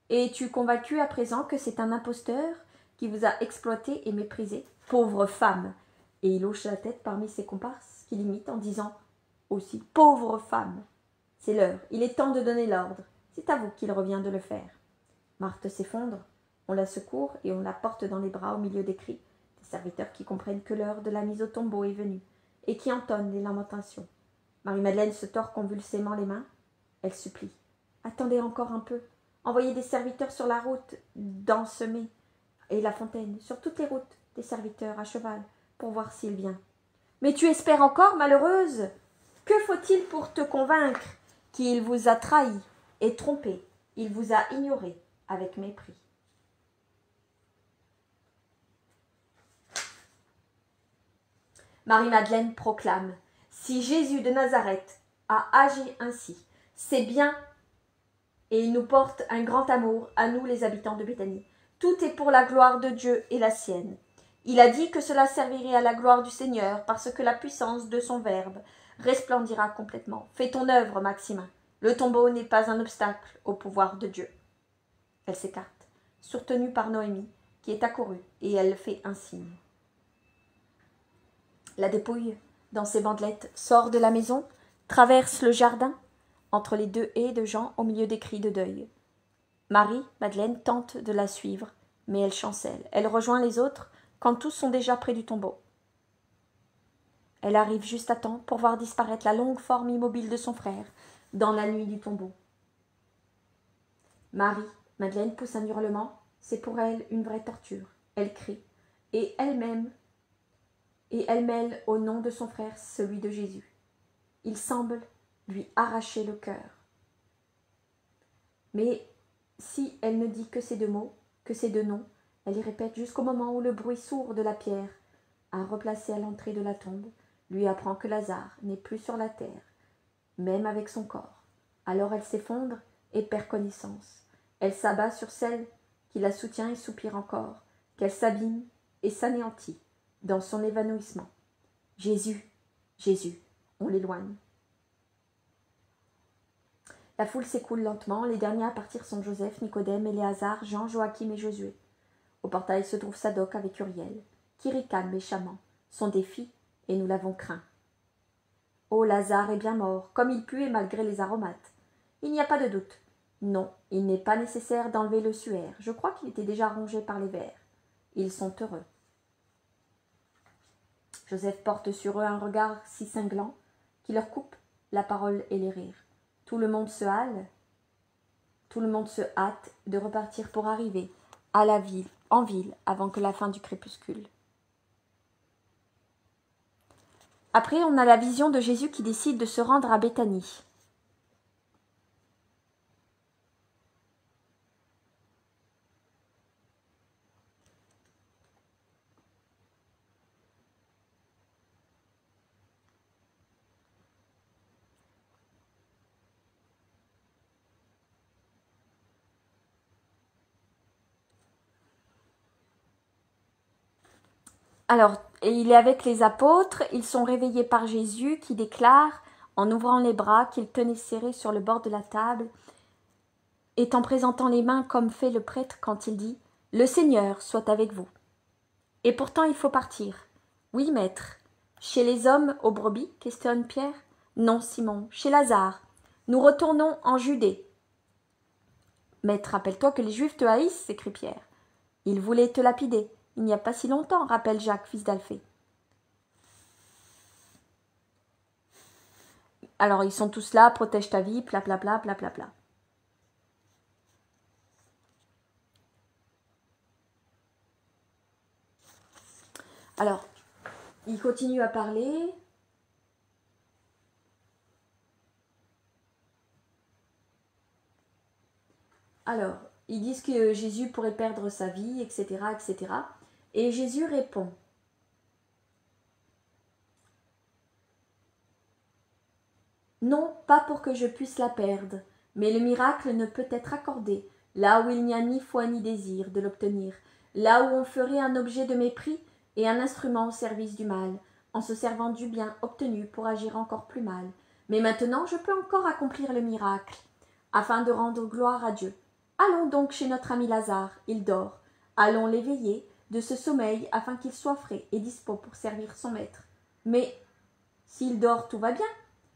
S1: Es-tu convaincu à présent que c'est un imposteur qui vous a exploité et méprisé? Pauvre femme !» Et il hoche la tête parmi ses comparses, qui l'imitent en disant aussi « Pauvre femme !» C'est l'heure, il est temps de donner l'ordre. C'est à vous qu'il revient de le faire. Marthe s'effondre, on la secourt et on la porte dans les bras au milieu des cris, des serviteurs qui comprennent que l'heure de la mise au tombeau est venue et qui entonnent les lamentations. Marie-Madeleine se tord convulsément les mains. Elle supplie. Attendez encore un peu. Envoyez des serviteurs sur la route d'Ansemé et la fontaine, sur toutes les routes, des serviteurs à cheval, pour voir s'il vient. Mais tu espères encore, malheureuse? Que faut-il pour te convaincre qu'il vous a trahi et trompé? Il vous a ignoré avec mépris. Marie-Madeleine proclame: si Jésus de Nazareth a agi ainsi, c'est bien, et il nous porte un grand amour, à nous les habitants de Béthanie. Tout est pour la gloire de Dieu et la sienne. Il a dit que cela servirait à la gloire du Seigneur, parce que la puissance de son verbe resplendira complètement. Fais ton œuvre, Maximin. Le tombeau n'est pas un obstacle au pouvoir de Dieu. Elle s'écarte, soutenue par Noémie, qui est accourue, et elle fait un signe. La dépouille, dans ses bandelettes, sort de la maison, traverse le jardin, entre les deux haies de gens au milieu des cris de deuil. Marie, Madeleine, tente de la suivre, mais elle chancelle. Elle rejoint les autres quand tous sont déjà près du tombeau. Elle arrive juste à temps pour voir disparaître la longue forme immobile de son frère dans la nuit du tombeau. Marie, Madeleine pousse un hurlement, c'est pour elle une vraie torture. Elle crie, et elle mêle au nom de son frère celui de Jésus. Il semble lui arracher le cœur. Mais si elle ne dit que ces deux mots, que ces deux noms, elle y répète jusqu'au moment où le bruit sourd de la pierre, à replacer à l'entrée de la tombe, lui apprend que Lazare n'est plus sur la terre, même avec son corps. Alors elle s'effondre et perd connaissance. Elle s'abat sur celle qui la soutient et soupire encore, qu'elle s'abîme et s'anéantit dans son évanouissement. Jésus, Jésus, on l'éloigne. La foule s'écoule lentement, les derniers à partir sont Joseph, Nicodème, Éléazar, Jean, Joachim et Josué. Au portail se trouve Sadoc avec Uriel, qui ricane méchamment, son défi, et nous l'avons craint. Oh, Lazare est bien mort, comme il pue et malgré les aromates. Il n'y a pas de doute. Non, il n'est pas nécessaire d'enlever le suaire. Je crois qu'il était déjà rongé par les vers. Ils sont heureux. Joseph porte sur eux un regard si cinglant qui leur coupe la parole et les rires. Tout le monde se hâte de repartir pour arriver à la ville, en ville, avant que la fin du crépuscule. Après, on a la vision de Jésus qui décide de se rendre à Béthanie. Alors, il est avec les apôtres, ils sont réveillés par Jésus qui déclare, en ouvrant les bras qu'il tenait serrés sur le bord de la table, et en présentant les mains comme fait le prêtre quand il dit « Le Seigneur soit avec vous ». Et pourtant il faut partir. « Oui, maître. »« Chez les hommes aux brebis ?» questionne Pierre. « Non, Simon, chez Lazare. Nous retournons en Judée. »« Maître, rappelle-toi que les Juifs te haïssent, » s'écrie Pierre. « Ils voulaient te lapider. Il n'y a pas si longtemps, rappelle Jacques, fils d'Alphée. Alors ils sont tous là, protège ta vie, bla bla bla bla bla bla. Alors, il continue à parler. Alors, ils disent que Jésus pourrait perdre sa vie, etc., etc. Et Jésus répond. Non, pas pour que je puisse la perdre, mais le miracle ne peut être accordé là où il n'y a ni foi ni désir de l'obtenir, là où on ferait un objet de mépris et un instrument au service du mal, en se servant du bien obtenu pour agir encore plus mal. Mais maintenant je peux encore accomplir le miracle, afin de rendre gloire à Dieu. Allons donc chez notre ami Lazare, il dort. Allons l'éveiller de ce sommeil afin qu'il soit frais et dispos pour servir son maître. Mais s'il dort, tout va bien.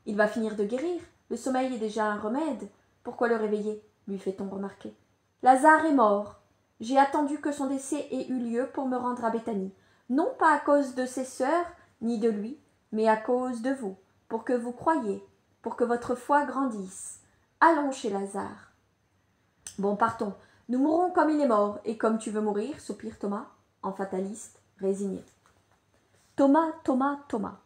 S1: Il va finir de guérir. Le sommeil est déjà un remède. Pourquoi le réveiller, lui fait-on remarquer. Lazare est mort. J'ai attendu que son décès ait eu lieu pour me rendre à Béthanie. Non pas à cause de ses sœurs, ni de lui, mais à cause de vous, pour que vous croyiez, pour que votre foi grandisse. Allons chez Lazare. Bon, partons. Nous mourrons comme il est mort, et comme tu veux mourir, soupire Thomas, en fataliste, résigné. Thomas, Thomas, Thomas.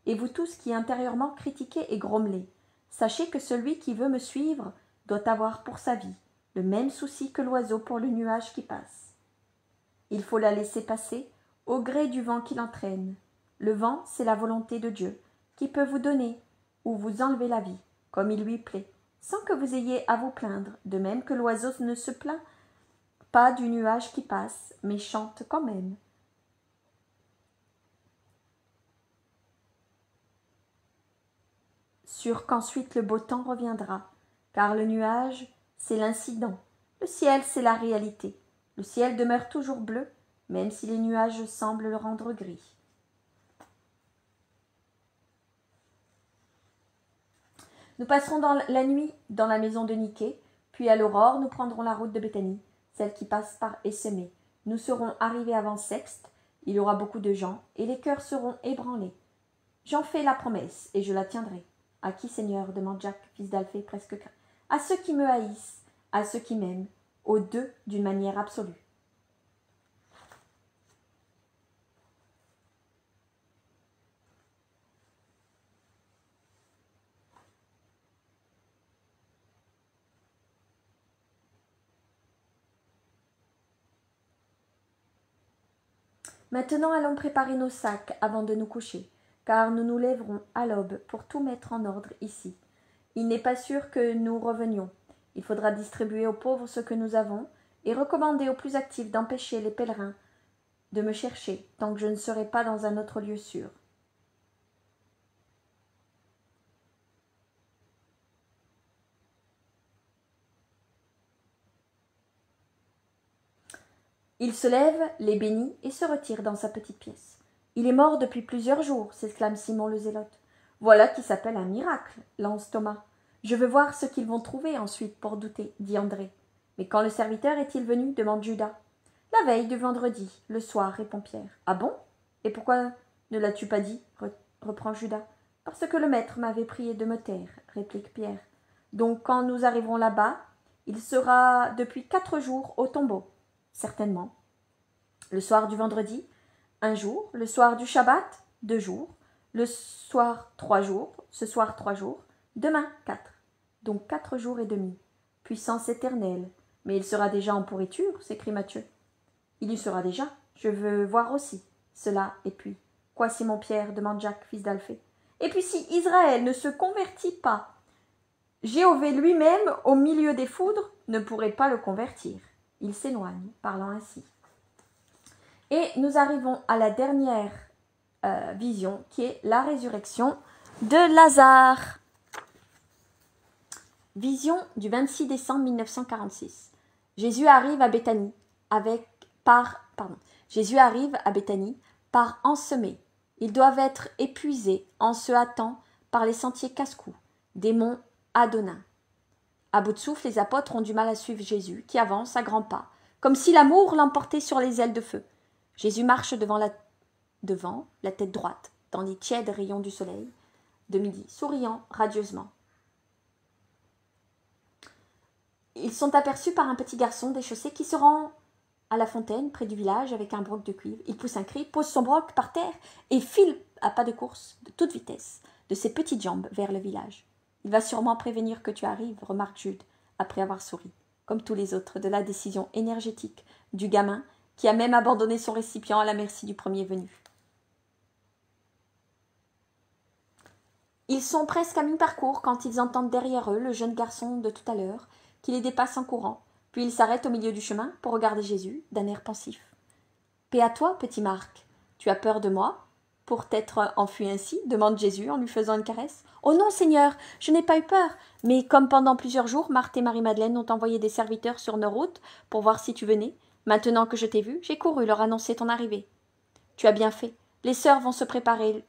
S1: Et vous tous qui intérieurement critiquez et grommelez, sachez que celui qui veut me suivre doit avoir pour sa vie le même souci que l'oiseau pour le nuage qui passe. Il faut la laisser passer au gré du vent qui l'entraîne. Le vent, c'est la volonté de Dieu, qui peut vous donner ou vous enlever la vie, comme il lui plaît, sans que vous ayez à vous plaindre, de même que l'oiseau ne se plaint pas du nuage qui passe, mais chante quand même. sûr qu'ensuite le beau temps reviendra, car le nuage, c'est l'incident, le ciel, c'est la réalité. Le ciel demeure toujours bleu, même si les nuages semblent le rendre gris. Nous passerons la nuit dans la maison de Niké, puis à l'aurore nous prendrons la route de Béthanie, celle qui passe par Essémée. Nous serons arrivés avant Sexte, il y aura beaucoup de gens, et les cœurs seront ébranlés. J'en fais la promesse, et je la tiendrai. À qui, Seigneur? Demande Jacques, fils d'Alphée, presque craint. À ceux qui me haïssent, à ceux qui m'aiment, aux deux d'une manière absolue. Maintenant allons préparer nos sacs avant de nous coucher, car nous nous lèverons à l'aube pour tout mettre en ordre ici. Il n'est pas sûr que nous revenions. Il faudra distribuer aux pauvres ce que nous avons, et recommander aux plus actifs d'empêcher les pèlerins de me chercher, tant que je ne serai pas dans un autre lieu sûr. Il se lève, les bénit et se retire dans sa petite pièce. Il est mort depuis plusieurs jours, s'exclame Simon le Zélote. Voilà qui s'appelle un miracle, lance Thomas. Je veux voir ce qu'ils vont trouver ensuite pour douter, dit André. Mais quand le serviteur est-il venu? Demande Judas. La veille du vendredi, le soir, répond Pierre. Ah bon? Et pourquoi ne l'as-tu pas dit? Reprend Judas. Parce que le maître m'avait prié de me taire, réplique Pierre. Donc quand nous arriverons là-bas, il sera depuis 4 jours au tombeau. Certainement. Le soir du vendredi, 1 jour. Le soir du Shabbat, 2 jours. Le soir, 3 jours. Ce soir, 3 jours. Demain, 4. Donc 4 jours et demi. Puissance éternelle. Mais il sera déjà en pourriture, s'écrie Matthieu. Il y sera déjà. Je veux voir aussi cela. Et puis, quoi, Simon-Pierre? Demande Jacques, fils d'Alphée. Et puis si Israël ne se convertit pas, Jéhovah lui-même, au milieu des foudres, ne pourrait pas le convertir. Il s'éloigne, parlant ainsi. Et nous arrivons à la dernière vision, qui est la résurrection de Lazare. Vision du 26 décembre 1946. Jésus arrive à Béthanie par ensemé. Ils doivent être épuisés en se hâtant par les sentiers casse-cou des monts Adonnin. À bout de souffle, les apôtres ont du mal à suivre Jésus, qui avance à grands pas, comme si l'amour l'emportait sur les ailes de feu. Jésus marche devant la tête droite, dans les tièdes rayons du soleil de midi, souriant radieusement. Ils sont aperçus par un petit garçon déchaussé qui se rend à la fontaine, près du village, avec un broc de cuivre. Il pousse un cri, pose son broc par terre et file à pas de course, de toute vitesse, de ses petites jambes vers le village. Il va sûrement prévenir que tu arrives, remarque Jude, après avoir souri, comme tous les autres, de la décision énergétique du gamin, qui a même abandonné son récipient à la merci du premier venu. Ils sont presque à mi-parcours quand ils entendent derrière eux le jeune garçon de tout à l'heure, qui les dépasse en courant, puis ils s'arrêtent au milieu du chemin pour regarder Jésus d'un air pensif. « Paix à toi, petit Marc, tu as peur de moi pour t'être enfui ainsi ?» demande Jésus en lui faisant une caresse. « Oh non, Seigneur, je n'ai pas eu peur, mais comme pendant plusieurs jours, Marthe et Marie-Madeleine ont envoyé des serviteurs sur nos routes pour voir si tu venais, maintenant que je t'ai vu, j'ai couru leur annoncer ton arrivée. Tu as bien fait, les sœurs vont se préparer,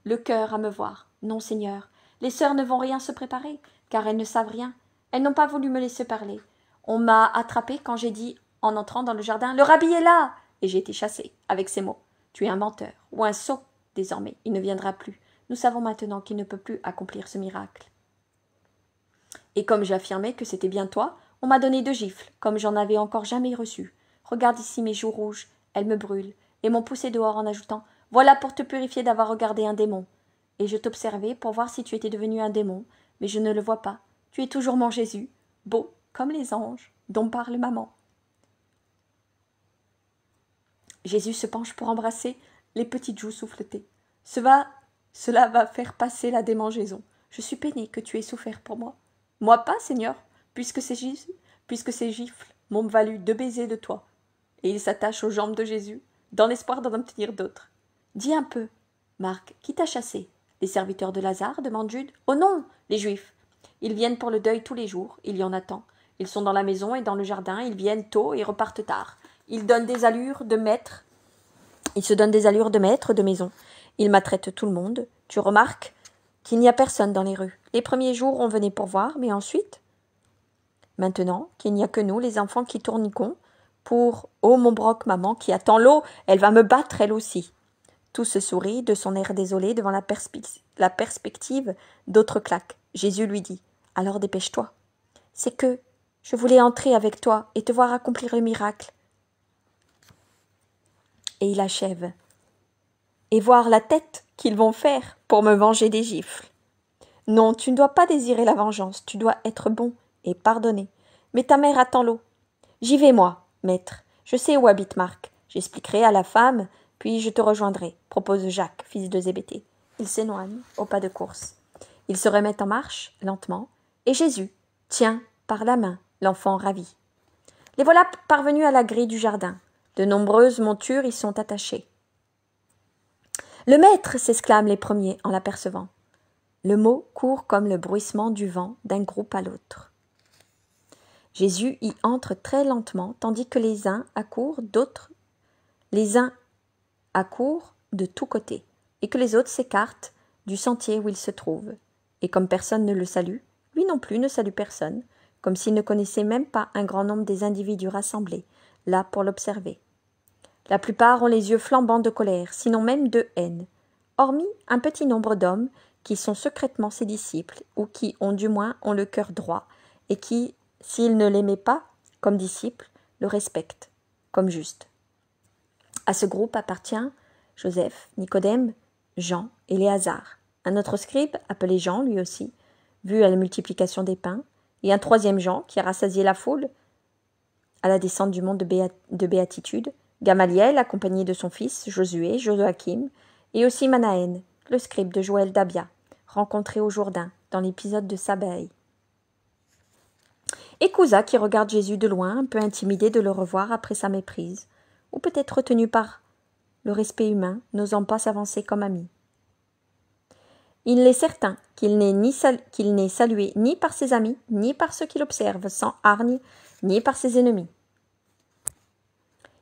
S1: le cœur à me voir. Non, Seigneur, les sœurs ne vont rien se préparer, car elles ne savent rien. Elles n'ont pas voulu me laisser parler. On m'a attrapée quand j'ai dit, en entrant dans le jardin, « Le rabbi est là !» Et j'ai été chassée, avec ces mots. « Tu es un menteur, ou un sot. Désormais, il ne viendra plus. Nous savons maintenant qu'il ne peut plus accomplir ce miracle. » Et comme j'affirmais que c'était bien toi, on m'a donné 2 gifles, comme j'en avais encore jamais reçu. Regarde ici mes joues rouges, elles me brûlent, et m'ont poussé dehors en ajoutant « Voilà pour te purifier d'avoir regardé un démon. » Et je t'observais pour voir si tu étais devenu un démon, mais je ne le vois pas. Tu es toujours mon Jésus, beau comme les anges, dont parle maman. Jésus se penche pour embrasser les petites joues souffletées. Cela va faire passer la démangeaison. Je suis peiné que tu aies souffert pour moi. Moi pas, Seigneur, puisque ces gifles m'ont valu 2 baisers de toi. Et il s'attache aux jambes de Jésus, dans l'espoir d'en obtenir d'autres. Dis un peu, Marc, qui t'a chassé? Les serviteurs de Lazare demande Jude. Oh non, les Juifs. Ils viennent pour le deuil tous les jours, il y en a tant. Ils sont dans la maison et dans le jardin, ils viennent tôt et repartent tard. Ils se donnent des allures de maître de maison. Ils maltraitent tout le monde. Tu remarques qu'il n'y a personne dans les rues. Les premiers jours, on venait pour voir, mais ensuite, maintenant qu'il n'y a que nous, les enfants qui tourniquons, pour « Oh, mon broc, maman, qui attend l'eau, elle va me battre, elle aussi !» Tout se sourit de son air désolé devant la perspective d'autres claques. Jésus lui dit « Alors dépêche-toi. C'est que je voulais entrer avec toi et te voir accomplir le miracle. » Et il achève. « Et voir la tête qu'ils vont faire pour me venger des gifles. Non, tu ne dois pas désirer la vengeance, tu dois être bon et pardonner. Mais ta mère attend l'eau. J'y vais, moi, maître. Je sais où habite Marc. J'expliquerai à la femme, puis je te rejoindrai, propose Jacques, fils de Zébédée. Il s'éloigne au pas de course. Ils se remettent en marche, lentement, et Jésus tient par la main l'enfant ravi. Les voilà parvenus à la grille du jardin. De nombreuses montures y sont attachées. « Le maître !» s'exclament les premiers en l'apercevant. Le mot court comme le bruissement du vent d'un groupe à l'autre. Jésus y entre très lentement, tandis que les uns accourent de tous côtés, et que les autres s'écartent du sentier où il se trouve. Et comme personne ne le salue, lui non plus ne salue personne, comme s'il ne connaissait même pas un grand nombre des individus rassemblés, là pour l'observer. La plupart ont les yeux flambants de colère, sinon même de haine, hormis un petit nombre d'hommes qui sont secrètement ses disciples, ou qui du moins ont le cœur droit, et qui, s'ils ne l'aimaient pas comme disciple, le respectent comme juste. À ce groupe appartient Joseph, Nicodème, Jean, Éléazar, un autre scribe, appelé Jean lui aussi, vu à la multiplication des pains, et un troisième Jean qui a rassasié la foule à la descente du mont de béatitude, Gamaliel accompagné de son fils Josué, Joachim, et aussi Manaën, le scribe de Joël d'Abia, rencontré au Jourdain dans l'épisode de Sabaï. Et Cousa qui regarde Jésus de loin, un peu intimidé de le revoir après sa méprise, ou peut-être retenu par le respect humain, n'osant pas s'avancer comme ami. Il est certain qu'il n'est salué ni par ses amis, ni par ceux qui l'observent sans hargne, ni par ses ennemis.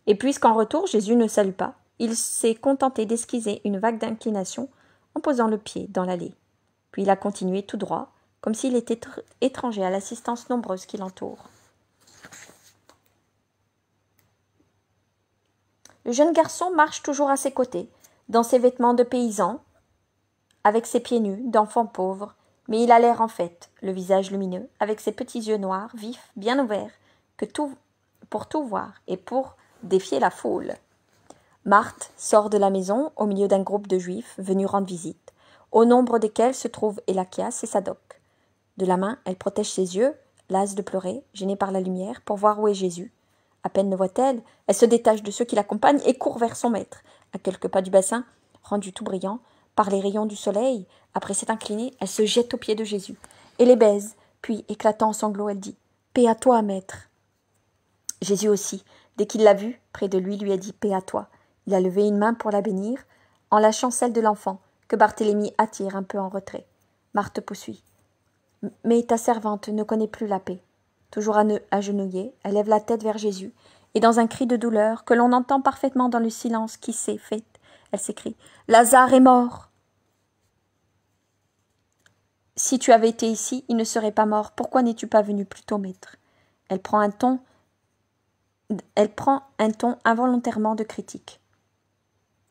S1: Et puisqu'en retour Jésus ne salue pas, il s'est contenté d'esquisser une vague d'inclination en posant le pied dans l'allée. Puis il a continué tout droit, comme s'il était étranger à l'assistance nombreuse qui l'entoure. Le jeune garçon marche toujours à ses côtés, dans ses vêtements de paysan, avec ses pieds nus, d'enfant pauvre, mais il a l'air en fête, le visage lumineux, avec ses petits yeux noirs, vifs, bien ouverts, pour tout voir et pour défier la foule. Marthe sort de la maison au milieu d'un groupe de juifs venus rendre visite, au nombre desquels se trouvent Élachias et Sadoc. De la main, elle protège ses yeux, lasse de pleurer, gênée par la lumière, pour voir où est Jésus. À peine le voit-elle, elle se détache de ceux qui l'accompagnent et court vers son maître. À quelques pas du bassin, rendu tout brillant par les rayons du soleil, après s'être inclinée, elle se jette aux pieds de Jésus et les baise, puis, éclatant en sanglots, elle dit « Paix à toi, maître !» Jésus aussi, dès qu'il l'a vue, près de lui a dit « Paix à toi !» Il a levé une main pour la bénir, en lâchant celle de l'enfant, que Barthélemy attire un peu en retrait. Marthe poursuit. « Mais ta servante ne connaît plus la paix. » Toujours agenouillée, elle lève la tête vers Jésus, et dans un cri de douleur, que l'on entend parfaitement dans le silence qui s'est fait, elle s'écrie « Lazare est mort !» « Si tu avais été ici, il ne serait pas mort. Pourquoi n'es-tu pas venu plus tôt, maître ?» Elle prend un ton involontairement de critique.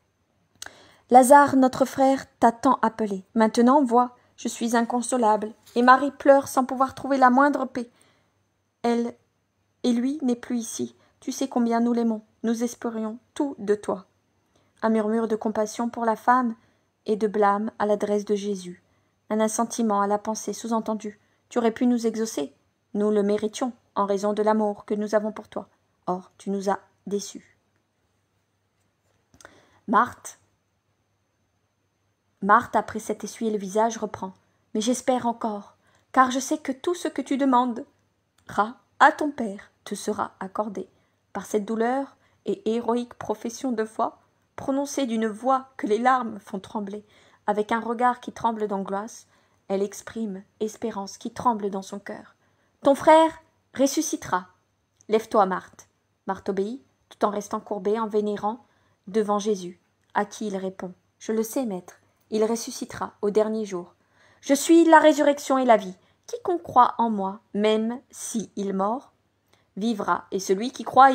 S1: « Lazare, notre frère, t'a tant appelé. Maintenant, vois, je suis inconsolable, et Marie pleure sans pouvoir trouver la moindre paix. Elle et lui n'est plus ici. Tu sais combien nous l'aimons. Nous espérions tout de toi. » Un murmure de compassion pour la femme et de blâme à l'adresse de Jésus. Un assentiment à la pensée sous-entendue. Tu aurais pu nous exaucer. Nous le méritions, en raison de l'amour que nous avons pour toi. Or, tu nous as déçus. Marthe, après s'être essuyé le visage, reprend. « Mais j'espère encore, car je sais que tout ce que tu demanderas à ton Père te sera accordé. » Par cette douleur et héroïque profession de foi, prononcée d'une voix que les larmes font trembler, avec un regard qui tremble d'angoisse, elle exprime espérance qui tremble dans son cœur. « Ton frère ressuscitera. Lève-toi, Marthe. » Marthe obéit, tout en restant courbée, en vénérant devant Jésus, à qui il répond. « Je le sais, maître, il ressuscitera au dernier jour. Je suis la résurrection et la vie. Quiconque croit en moi, même si il mort, vivra, et celui qui croit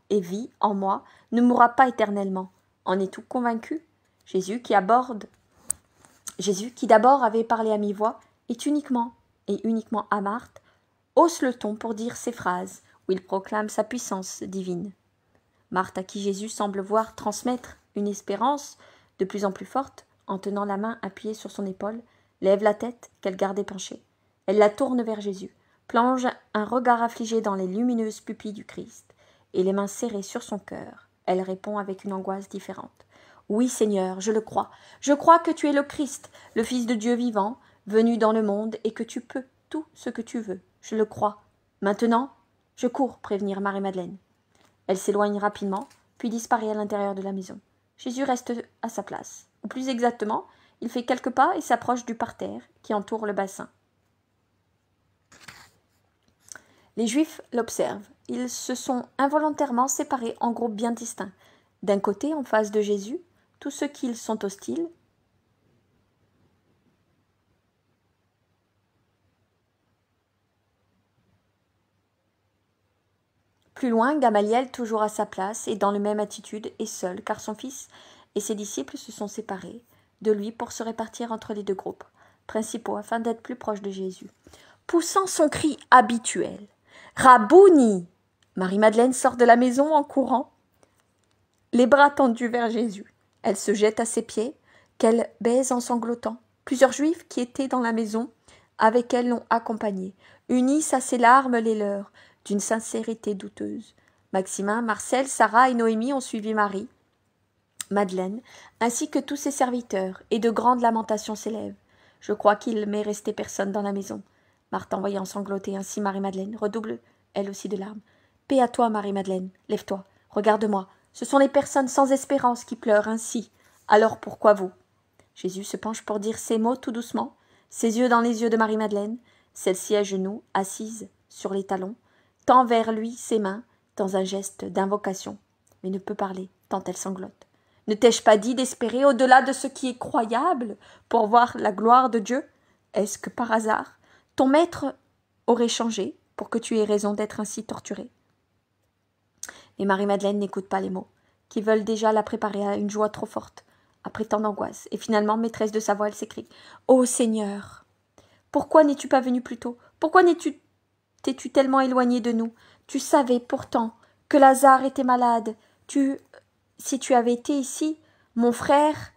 S1: et vit en moi ne mourra pas éternellement. En es-tu convaincu? » Jésus qui d'abord avait parlé à mi-voix, est uniquement à Marthe, hausse le ton pour dire ces phrases où il proclame sa puissance divine. Marthe, à qui Jésus semble voir transmettre une espérance de plus en plus forte, en tenant la main appuyée sur son épaule, lève la tête qu'elle gardait penchée. Elle la tourne vers Jésus, plonge un regard affligé dans les lumineuses pupilles du Christ, et les mains serrées sur son cœur, elle répond avec une angoisse différente. « Oui, Seigneur, je le crois. Je crois que tu es le Christ, le Fils de Dieu vivant, venu dans le monde, et que tu peux tout ce que tu veux. Je le crois. Maintenant, je cours prévenir Marie-Madeleine. » Elle s'éloigne rapidement, puis disparaît à l'intérieur de la maison. Jésus reste à sa place. Ou plus exactement, il fait quelques pas et s'approche du parterre qui entoure le bassin. Les Juifs l'observent. Ils se sont involontairement séparés en groupes bien distincts. D'un côté, en face de Jésus, tous ceux qui sont hostiles. Plus loin, Gamaliel, toujours à sa place et dans la même attitude, est seul, car son fils et ses disciples se sont séparés de lui pour se répartir entre les deux groupes principaux afin d'être plus proches de Jésus. Poussant son cri habituel, « Rabouni !» Marie-Madeleine sort de la maison en courant, les bras tendus vers Jésus. Elle se jette à ses pieds, qu'elle baise en sanglotant. Plusieurs Juifs qui étaient dans la maison avec elle l'ont accompagnée, unissent à ses larmes les leurs, d'une sincérité douteuse. Maximin, Marcel, Sarah et Noémie ont suivi Marie, Madeleine, ainsi que tous ses serviteurs, et de grandes lamentations s'élèvent. Je crois qu'il m'est resté personne dans la maison. Marthe, en voyant sangloter ainsi Marie-Madeleine, redouble elle aussi de larmes. Paix à toi, Marie-Madeleine, lève-toi, regarde-moi. Ce sont les personnes sans espérance qui pleurent ainsi. Alors pourquoi vous? Jésus se penche pour dire ces mots tout doucement, ses yeux dans les yeux de Marie-Madeleine, celle-ci à genoux, assise sur les talons, tend vers lui ses mains dans un geste d'invocation, mais ne peut parler tant elle sanglote. Ne t'ai-je pas dit d'espérer au-delà de ce qui est croyable pour voir la gloire de Dieu? Est-ce que par hasard ton maître aurait changé pour que tu aies raison d'être ainsi torturée? Mais Marie-Madeleine n'écoute pas les mots, qui veulent déjà la préparer à une joie trop forte, après tant d'angoisse, et finalement, maîtresse de sa voix, elle s'écrie « Ô Seigneur, pourquoi n'es-tu pas venu plus tôt? Pourquoi t'es-tu tellement éloigné de nous? Tu savais pourtant que Lazare était malade. Si tu avais été ici, mon frère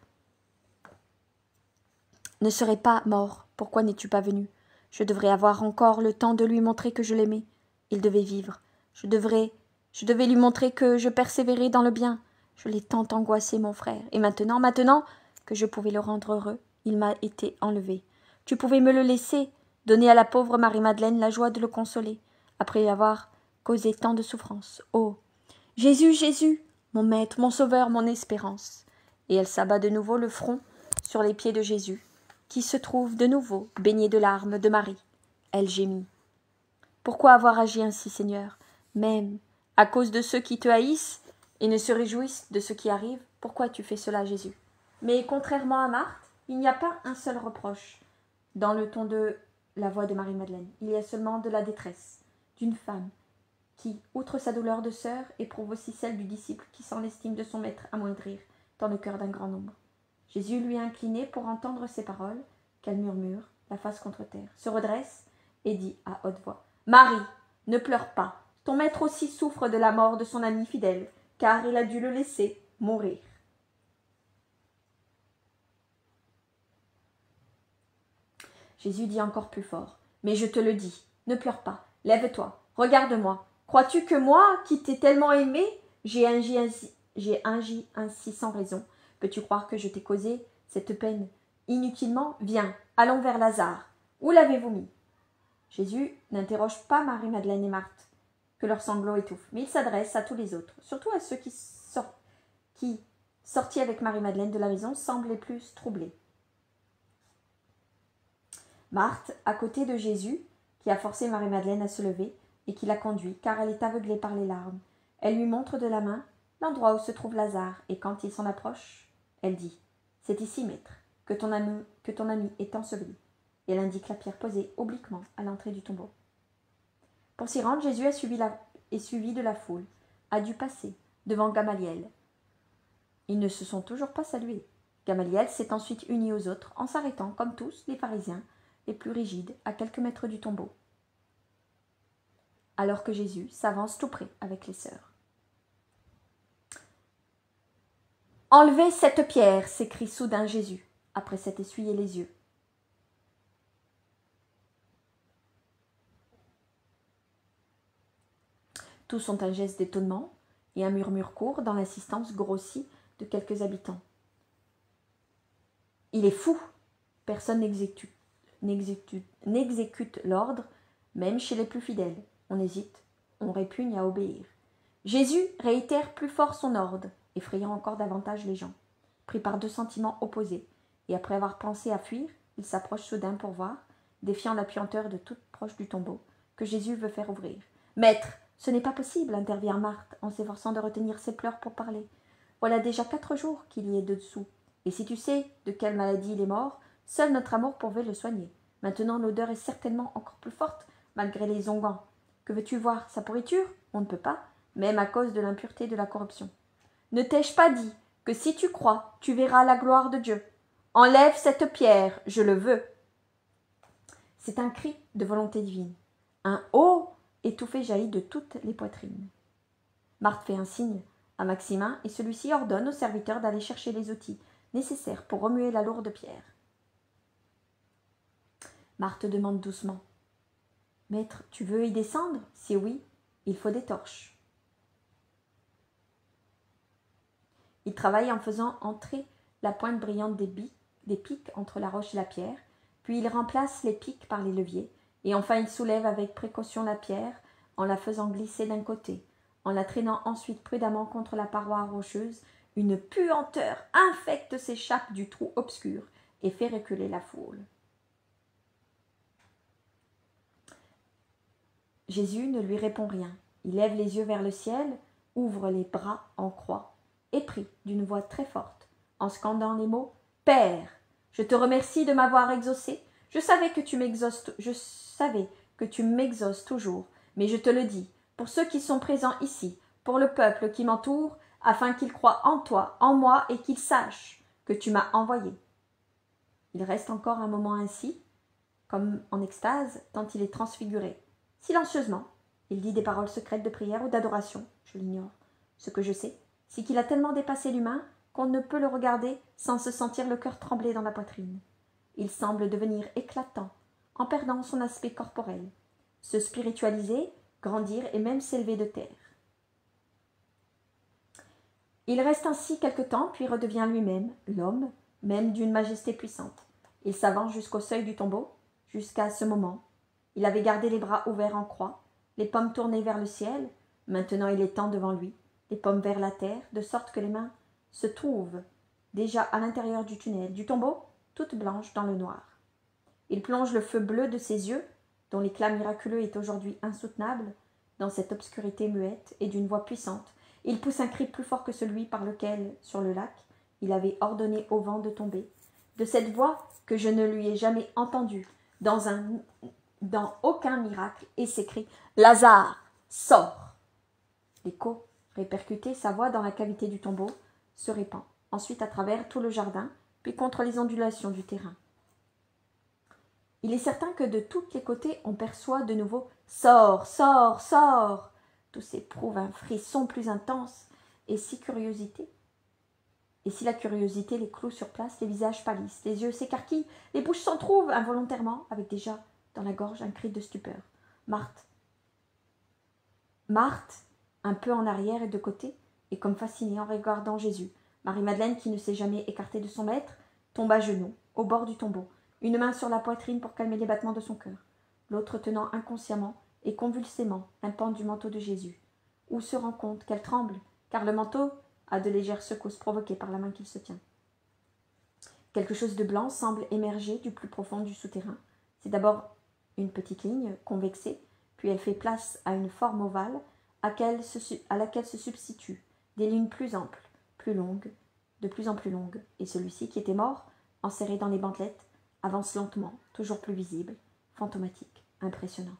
S1: ne serait pas mort. Pourquoi n'es-tu pas venu? Je devrais avoir encore le temps de lui montrer que je l'aimais. Il devait vivre. Je devais lui montrer que je persévérais dans le bien. Je l'ai tant angoissé, mon frère. Et maintenant que je pouvais le rendre heureux, il m'a été enlevé. Tu pouvais me le laisser, donner à la pauvre Marie-Madeleine la joie de le consoler, après avoir causé tant de souffrances. Oh, Jésus, Jésus, mon maître, mon sauveur, mon espérance. Et elle s'abat de nouveau le front sur les pieds de Jésus, qui se trouve de nouveau baigné de larmes de Marie. Elle gémit. Pourquoi avoir agi ainsi, Seigneur? Même à cause de ceux qui te haïssent et ne se réjouissent de ce qui arrive, pourquoi tu fais cela, Jésus? Mais contrairement à Marthe, il n'y a pas un seul reproche dans le ton de la voix de Marie-Madeleine. Il y a seulement de la détresse d'une femme qui, outre sa douleur de sœur, éprouve aussi celle du disciple qui sent l'estime de son maître amoindrir dans le cœur d'un grand nombre. Jésus lui est incliné pour entendre ces paroles, qu'elle murmure, la face contre terre, se redresse et dit à haute voix « Marie, ne pleure pas, ton maître aussi souffre de la mort de son ami fidèle, car il a dû le laisser mourir. » Jésus dit encore plus fort « Mais je te le dis, ne pleure pas, lève-toi, regarde-moi. Crois-tu que moi, qui t'ai tellement aimé, j'ai agi ainsi sans raison? Peux-tu croire que je t'ai causé cette peine inutilement? Viens, allons vers Lazare. Où l'avez-vous mis » Jésus n'interroge pas Marie-Madeleine et Marthe, que leurs sanglots étouffent, mais il s'adresse à tous les autres, surtout à ceux qui sortit avec Marie-Madeleine de la maison, semblait plus troublée. Marthe, à côté de Jésus, qui a forcé Marie-Madeleine à se lever et qui la conduit, car elle est aveuglée par les larmes. Elle lui montre de la main l'endroit où se trouve Lazare, et quand il s'en approche, elle dit « C'est ici, maître, que ton ami est enseveli. » Et elle indique la pierre posée obliquement à l'entrée du tombeau. Pour s'y rendre, Jésus est suivi de la foule, a dû passer devant Gamaliel. Ils ne se sont toujours pas salués. Gamaliel s'est ensuite uni aux autres en s'arrêtant, comme tous les pharisiens, les plus rigides, à quelques mètres du tombeau, alors que Jésus s'avance tout près avec les sœurs. « Enlevez cette pierre !» s'écrie soudain Jésus, après s'être essuyé les yeux. Tous ont un geste d'étonnement et un murmure court dans l'assistance grossie de quelques habitants. Il est fou! Personne n'exécute l'ordre, même chez les plus fidèles. On hésite, on répugne à obéir. Jésus réitère plus fort son ordre, effrayant encore davantage les gens. Pris par deux sentiments opposés, et après avoir pensé à fuir, il s'approche soudain pour voir, défiant la puanteur de toute proche du tombeau, que Jésus veut faire ouvrir. « Maître, ce n'est pas possible, intervient Marthe, en s'efforçant de retenir ses pleurs pour parler. Voilà déjà 4 jours qu'il y est dessous, et si tu sais de quelle maladie il est mort, seul notre amour pouvait le soigner. Maintenant l'odeur est certainement encore plus forte, malgré les onguents. Que veux-tu voir, sa pourriture? On ne peut pas, même à cause de l'impureté de la corruption. Ne t'ai-je pas dit que si tu crois, tu verras la gloire de Dieu? Enlève cette pierre, je le veux. » C'est un cri de volonté divine. Un « oh » étouffé jaillit de toutes les poitrines. Marthe fait un signe à Maximin et celui-ci ordonne au serviteur d'aller chercher les outils nécessaires pour remuer la lourde pierre. Marthe demande doucement « Maître, tu veux y descendre? Si oui, il faut des torches. » Il travaille en faisant entrer la pointe brillante des pics entre la roche et la pierre, puis il remplace les pics par les leviers, et enfin il soulève avec précaution la pierre en la faisant glisser d'un côté, en la traînant ensuite prudemment contre la paroi rocheuse. Une puanteur infecte s'échappe du trou obscur et fait reculer la foule. Jésus ne lui répond rien. Il lève les yeux vers le ciel, ouvre les bras en croix, et prie d'une voix très forte, en scandant les mots « Père, je te remercie de m'avoir exaucé. Je savais que tu m'exauces toujours, mais je te le dis, pour ceux qui sont présents ici, pour le peuple qui m'entoure, afin qu'ils croient en toi, en moi, et qu'ils sachent que tu m'as envoyé. » Il reste encore un moment ainsi, comme en extase, tant il est transfiguré. Silencieusement, il dit des paroles secrètes de prière ou d'adoration, je l'ignore. Ce que je sais, c'est qu'il a tellement dépassé l'humain qu'on ne peut le regarder sans se sentir le cœur trembler dans la poitrine. Il semble devenir éclatant, en perdant son aspect corporel, se spiritualiser, grandir et même s'élever de terre. Il reste ainsi quelque temps, puis redevient lui-même, l'homme, même d'une majesté puissante. Il s'avance jusqu'au seuil du tombeau. Jusqu'à ce moment, il avait gardé les bras ouverts en croix, les paumes tournées vers le ciel. Maintenant il étend devant lui, les paumes vers la terre, de sorte que les mains se trouvent déjà à l'intérieur du tunnel, du tombeau, toutes blanches dans le noir. Il plonge le feu bleu de ses yeux, dont l'éclat miraculeux est aujourd'hui insoutenable, dans cette obscurité muette, et d'une voix puissante, il pousse un cri plus fort que celui par lequel, sur le lac, il avait ordonné au vent de tomber. De cette voix que je ne lui ai jamais entendue dans aucun miracle, et s'écrie « Lazare, sors !» L'écho, répercuté, sa voix dans la cavité du tombeau, se répand, ensuite à travers tout le jardin, puis contre les ondulations du terrain. Il est certain que de tous les côtés, on perçoit de nouveau « Sors, sors, sors !» Tout s'éprouve un frisson plus intense, et si la curiosité les cloue sur place, les visages pâlissent, les yeux s'écarquillent, les bouches s'entrouvent involontairement, avec déjà dans la gorge un cri de stupeur. Marthe, un peu en arrière et de côté, et comme fascinée en regardant Jésus. Marie-Madeleine, qui ne s'est jamais écartée de son maître, tombe à genoux, au bord du tombeau, une main sur la poitrine pour calmer les battements de son cœur, l'autre tenant inconsciemment et convulsément un pan du manteau de Jésus. Ou se rend compte qu'elle tremble, car le manteau à de légères secousses provoquées par la main qu'il se tient. Quelque chose de blanc semble émerger du plus profond du souterrain. C'est d'abord une petite ligne convexée, puis elle fait place à une forme ovale à laquelle se substituent des lignes plus amples, plus longues, de plus en plus longues, et celui-ci, qui était mort, enserré dans les bandelettes, avance lentement, toujours plus visible, fantomatique, impressionnant.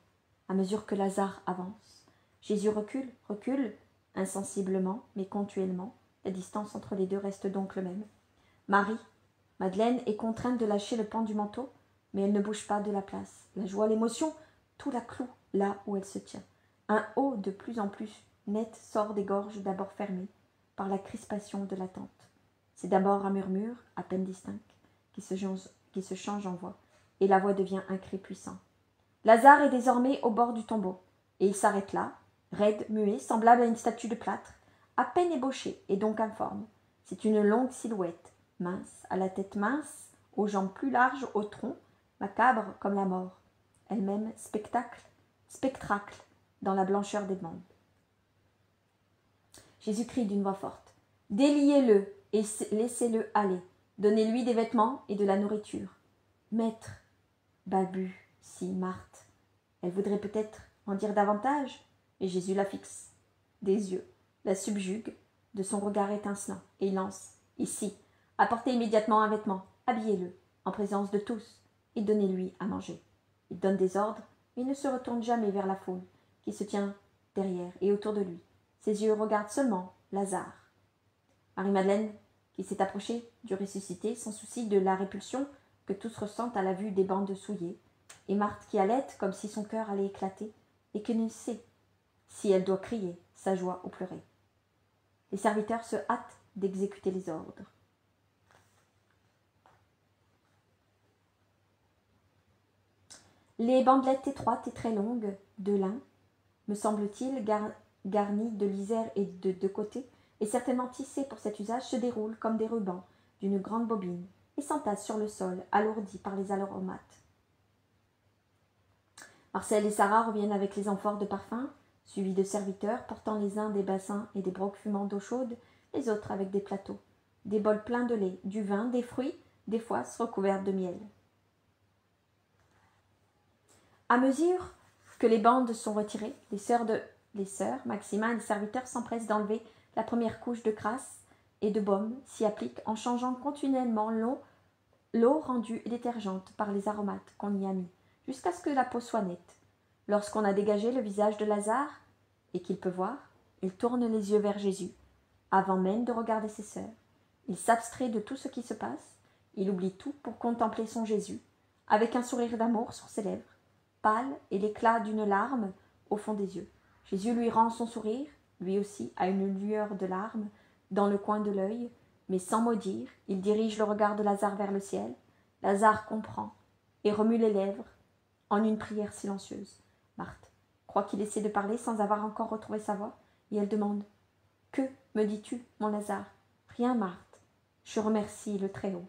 S1: À mesure que Lazare avance, Jésus recule, insensiblement, mais continuellement. La distance entre les deux reste donc le même. Madeleine est contrainte de lâcher le pan du manteau, mais elle ne bouge pas de la place. La joie, l'émotion, tout la cloue là où elle se tient. Un haut de plus en plus net sort des gorges d'abord fermées par la crispation de l'attente. C'est d'abord un murmure, à peine distinct, qui se change en voix, et la voix devient un cri puissant. Lazare est désormais au bord du tombeau, et il s'arrête là, raide, muet, semblable à une statue de plâtre, à peine ébauchée et donc informe. C'est une longue silhouette, mince, à la tête mince, aux jambes plus larges, au tronc, macabre comme la mort, elle-même spectracle dans la blancheur des bandes. Jésus crie d'une voix forte. « Déliez-le et laissez-le aller. Donnez-lui des vêtements et de la nourriture. »« Maître, balbutie Marthe. Elle voudrait peut-être en dire davantage, mais Jésus la fixe des yeux, la subjugue de son regard étincelant, et il lance « Ici, apportez immédiatement un vêtement, habillez-le, en présence de tous, et donnez-lui à manger. » Il donne des ordres, mais il ne se retourne jamais vers la foule, qui se tient derrière et autour de lui. Ses yeux regardent seulement Lazare. Marie-Madeleine, qui s'est approchée du ressuscité, sans souci de la répulsion que tous ressentent à la vue des bandes souillées, et Marthe qui halète comme si son cœur allait éclater, et qui ne sait si elle doit crier sa joie ou pleurer. Les serviteurs se hâtent d'exécuter les ordres. Les bandelettes étroites et très longues, de lin, me semble-t-il, garnies de lisières et de deux côtés, et certainement tissées pour cet usage, se déroulent comme des rubans d'une grande bobine, et s'entassent sur le sol, alourdis par les aromates. Marcel et Sarah reviennent avec les amphores de parfum, suivis de serviteurs, portant les uns des bassins et des brocs fumants d'eau chaude, les autres avec des plateaux, des bols pleins de lait, du vin, des fruits, des foisses recouvertes de miel. À mesure que les bandes sont retirées, les sœurs, Maxima et les serviteurs s'empressent d'enlever la première couche de crasse et de baume, s'y appliquent en changeant continuellement l'eau rendue détergente par les aromates qu'on y a mis, jusqu'à ce que la peau soit nette. Lorsqu'on a dégagé le visage de Lazare et qu'il peut voir, il tourne les yeux vers Jésus, avant même de regarder ses sœurs. Il s'abstrait de tout ce qui se passe, il oublie tout pour contempler son Jésus, avec un sourire d'amour sur ses lèvres, pâle et l'éclat d'une larme au fond des yeux. Jésus lui rend son sourire, lui aussi a une lueur de larmes dans le coin de l'œil, mais sans mot dire, il dirige le regard de Lazare vers le ciel. Lazare comprend et remue les lèvres en une prière silencieuse. Marthe croit qu'il essaie de parler sans avoir encore retrouvé sa voix, et elle demande « Que me dis-tu, mon Lazare ?»« Rien, Marthe. Je remercie le Très-Haut. »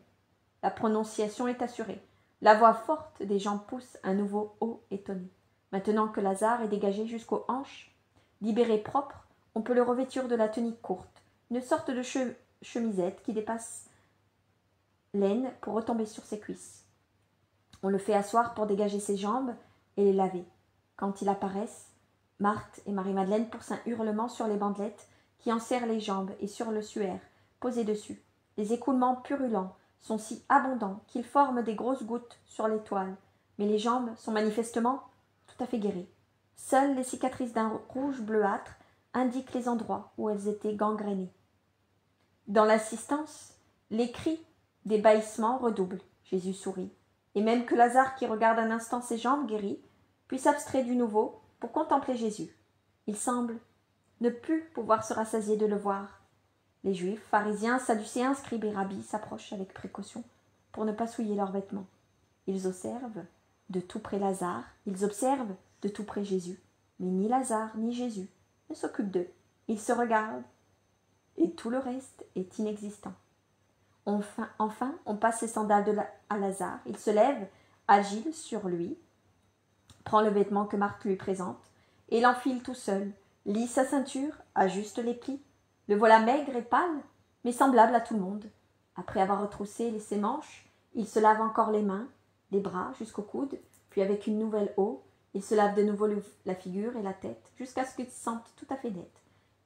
S1: La prononciation est assurée. La voix forte des gens pousse un nouveau haut étonné. Maintenant que Lazare est dégagé jusqu'aux hanches, libéré propre, on peut le revêtir de la tunique courte, une sorte de chemisette qui dépasse l'aine pour retomber sur ses cuisses. On le fait asseoir pour dégager ses jambes et les laver. Quand ils apparaissent, Marthe et Marie-Madeleine poussent un hurlement sur les bandelettes qui en serrent les jambes et sur le suaire posé dessus. Les écoulements purulents sont si abondants qu'ils forment des grosses gouttes sur les toiles, mais les jambes sont manifestement tout à fait guéries. Seules les cicatrices d'un rouge bleuâtre indiquent les endroits où elles étaient gangrénées. Dans l'assistance, les cris des bâillissements redoublent. Jésus sourit, et même que Lazare, qui regarde un instant ses jambes guéries, puis s'abstrait du nouveau pour contempler Jésus. Il semble ne plus pouvoir se rassasier de le voir. Les Juifs, pharisiens, sadducéens, scribes et rabbis s'approchent avec précaution pour ne pas souiller leurs vêtements. Ils observent de tout près Lazare, ils observent de tout près Jésus, mais ni Lazare ni Jésus ne s'occupent d'eux. Ils se regardent et tout le reste est inexistant. Enfin, on passe ses sandales à Lazare. Il se lève, agile sur lui, prend le vêtement que Marthe lui présente et l'enfile tout seul, lie sa ceinture, ajuste les plis, Le voilà maigre et pâle, mais semblable à tout le monde. Après avoir retroussé ses manches, il se lave encore les mains, les bras jusqu'au coude, puis avec une nouvelle eau, il se lave de nouveau la figure et la tête, jusqu'à ce qu'il se sente tout à fait net.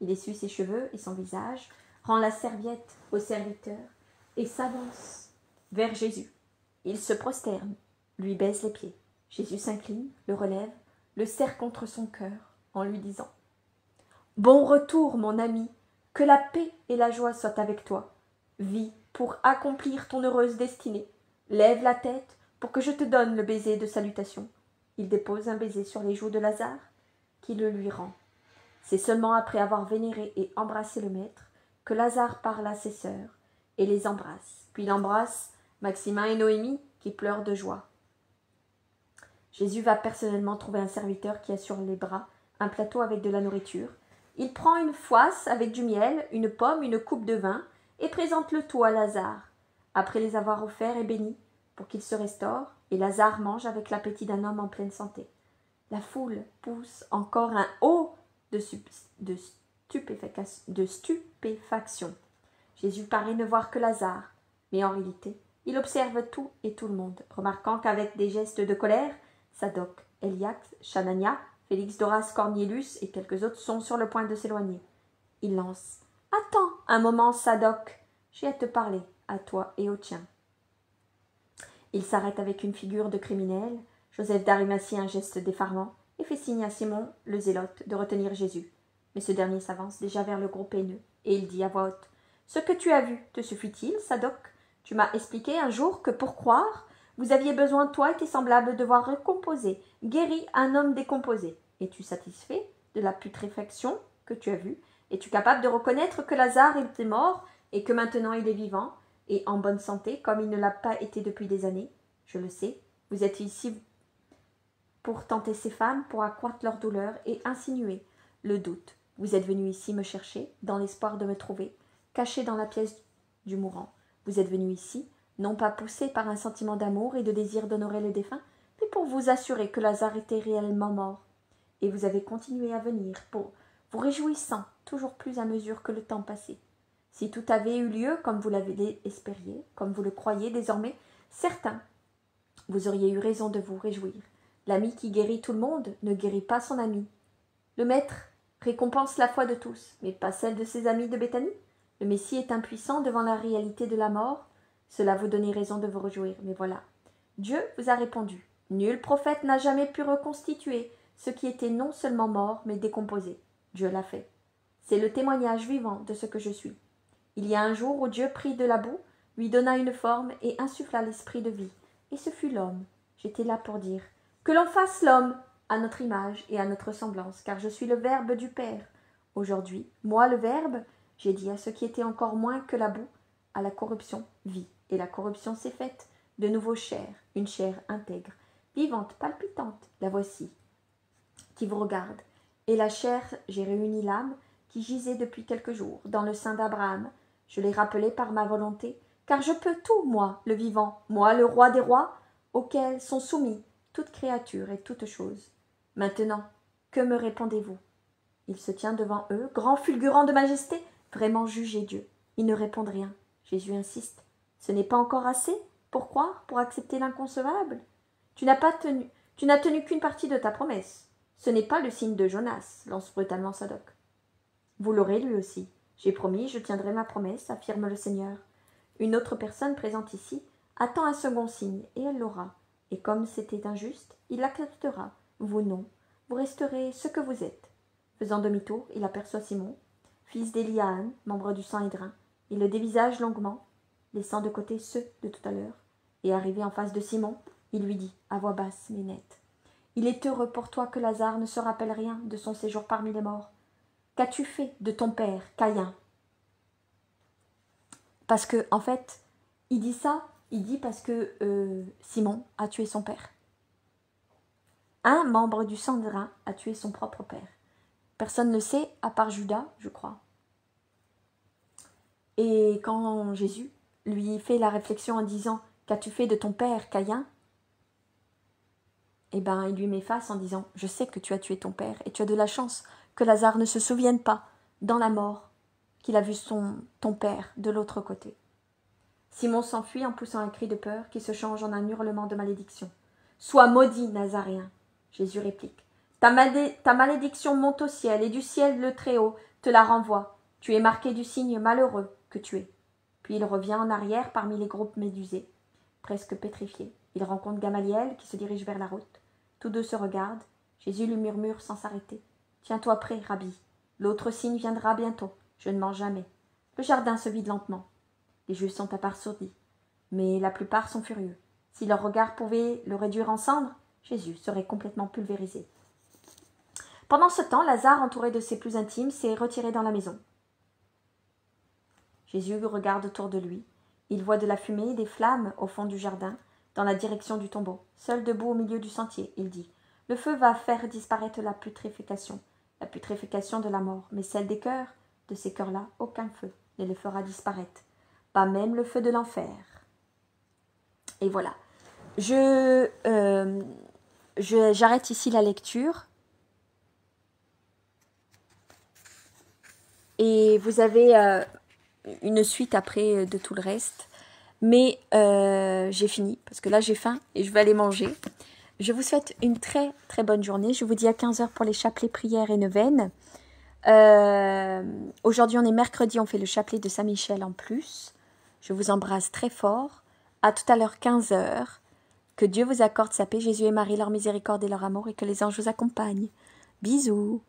S1: Il essuie ses cheveux et son visage, rend la serviette au serviteur et s'avance vers Jésus. Il se prosterne, lui baise les pieds. Jésus s'incline, le relève, le serre contre son cœur en lui disant « Bon retour, mon ami, que la paix et la joie soient avec toi. Vis pour accomplir ton heureuse destinée. Lève la tête pour que je te donne le baiser de salutation. » Il dépose un baiser sur les joues de Lazare, qui le lui rend. C'est seulement après avoir vénéré et embrassé le maître que Lazare parle à ses sœurs et les embrasse. Puis il embrasse Maximin et Noémie qui pleurent de joie. Jésus va personnellement trouver un serviteur qui a sur les bras un plateau avec de la nourriture. Il prend une fouasse avec du miel, une pomme, une coupe de vin et présente le tout à Lazare. Après les avoir offerts et bénis pour qu'il se restaure, et Lazare mange avec l'appétit d'un homme en pleine santé. La foule pousse encore un haut de stupéfaction. Jésus paraît ne voir que Lazare, mais en réalité, il observe tout et tout le monde, remarquant qu'avec des gestes de colère, Sadoc, Eliac, Chanania, Félix Doras, Cornelius et quelques autres sont sur le point de s'éloigner. Il lance « Attends un moment, Sadoc, j'ai à te parler, à toi et au tien. » Il s'arrête avec une figure de criminel. Joseph d'Arimathie un geste d'effarement et fait signe à Simon, le zélote, de retenir Jésus. Mais ce dernier s'avance déjà vers le groupe haineux, et il dit à voix haute « Ce que tu as vu, te suffit-il, Sadoc? Tu m'as expliqué un jour que pour croire, vous aviez besoin, toi et tes semblables, de voir recomposer, guéri un homme décomposé. Es-tu satisfait de la putréfaction que tu as vue? Es-tu capable de reconnaître que Lazare était mort et que maintenant il est vivant et en bonne santé, comme il ne l'a pas été depuis des années? Je le sais, vous êtes ici pour tenter ces femmes, pour accroître leur douleur et insinuer le doute. Vous êtes venu ici me chercher, dans l'espoir de me trouver, caché dans la pièce du mourant. Vous êtes venu ici, non pas poussé par un sentiment d'amour et de désir d'honorer le défunt, mais pour vous assurer que Lazare était réellement mort. Et vous avez continué à venir, pour vous réjouissant toujours plus à mesure que le temps passait. Si tout avait eu lieu comme vous l'avez espéré, comme vous le croyez désormais, certain, vous auriez eu raison de vous réjouir. L'ami qui guérit tout le monde ne guérit pas son ami. Le maître récompense la foi de tous, mais pas celle de ses amis de Béthanie. Le Messie est impuissant devant la réalité de la mort. Cela vous donnait raison de vous réjouir, mais voilà. Dieu vous a répondu. Nul prophète n'a jamais pu reconstituer ce qui était non seulement mort, mais décomposé. Dieu l'a fait. C'est le témoignage vivant de ce que je suis. Il y a un jour où Dieu prit de la boue, lui donna une forme et insuffla l'esprit de vie. Et ce fut l'homme. J'étais là pour dire que l'on fasse l'homme à notre image et à notre semblance, car je suis le Verbe du Père. Aujourd'hui, moi le Verbe, j'ai dit à ce qui était encore moins que la boue, à la corruption, vie. Et la corruption s'est faite, de nouveau chair, une chair intègre, vivante, palpitante, la voici, qui vous regarde. Et la chair, j'ai réuni l'âme, qui gisait depuis quelques jours, dans le sein d'Abraham. Je l'ai rappelée par ma volonté, car je peux tout, moi, le vivant, moi, le roi des rois, auquel sont soumis toute créature et toute chose. Maintenant, que me répondez-vous? Il se tient devant eux, grand fulgurant de majesté, vraiment jugez Dieu. Ils ne répondent rien. Jésus insiste. Ce n'est pas encore assez pour croire, pour accepter l'inconcevable? Tu n'as tenu qu'une partie de ta promesse. Ce n'est pas le signe de Jonas, lance brutalement Sadoc. Vous l'aurez lui aussi. J'ai promis, je tiendrai ma promesse, affirme le Seigneur. Une autre personne présente ici attend un second signe, et elle l'aura. Et comme c'était injuste, il l'acceptera. Vous non. Vous resterez ce que vous êtes. Faisant demi-tour, il aperçoit Simon, fils d'Éliaan, membre du Sanhédrin. Il le dévisage longuement, laissant de côté ceux de tout à l'heure. Et arrivé en face de Simon, il lui dit, à voix basse mais nette, « Il est heureux pour toi que Lazare ne se rappelle rien de son séjour parmi les morts. Qu'as-tu fait de ton père, Caïn ?» Parce que, en fait, il dit parce que Simon a tué son père. Un membre du Sanhédrin a tué son propre père. Personne ne le sait, à part Judas, je crois. Et quand Jésus lui fait la réflexion en disant « Qu'as-tu fait de ton père, Caïn ?» Eh bien, il lui met face en disant « Je sais que tu as tué ton père, et tu as de la chance que Lazare ne se souvienne pas, dans la mort, qu'il a vu ton père de l'autre côté. Simon s'enfuit en poussant un cri de peur qui se change en un hurlement de malédiction. « Sois maudit, Nazaréen !» Jésus réplique. « Ta malédiction monte au ciel, et du ciel le Très-Haut te la renvoie. Tu es marqué du signe malheureux que tu es. » Puis il revient en arrière parmi les groupes médusés, presque pétrifiés. Il rencontre Gamaliel qui se dirige vers la route. Tous deux se regardent. Jésus lui murmure sans s'arrêter. « Tiens-toi prêt, Rabbi. L'autre signe viendra bientôt. Je ne mens jamais. » Le jardin se vide lentement. Les Juifs sont abasourdis, mais la plupart sont furieux. Si leur regard pouvait le réduire en cendres, Jésus serait complètement pulvérisé. Pendant ce temps, Lazare, entouré de ses plus intimes, s'est retiré dans la maison. Jésus regarde autour de lui. Il voit de la fumée, des flammes au fond du jardin, dans la direction du tombeau. Seul debout au milieu du sentier, il dit « Le feu va faire disparaître la putréfaction de la mort, mais celle des cœurs, de ces cœurs-là, aucun feu ne les fera disparaître. Pas même le feu de l'enfer. » Et voilà. J'arrête ici la lecture. Et vous avez une suite après de tout le reste. Mais j'ai fini, parce que là j'ai faim et je vais aller manger. Je vous souhaite une très très bonne journée. Je vous dis à 15 h pour les chapelets, prières et neuvaines. Aujourd'hui on est mercredi, on fait le chapelet de Saint-Michel en plus. Je vous embrasse très fort. À tout à l'heure 15 h. Que Dieu vous accorde sa paix, Jésus et Marie, leur miséricorde et leur amour, et que les anges vous accompagnent. Bisous.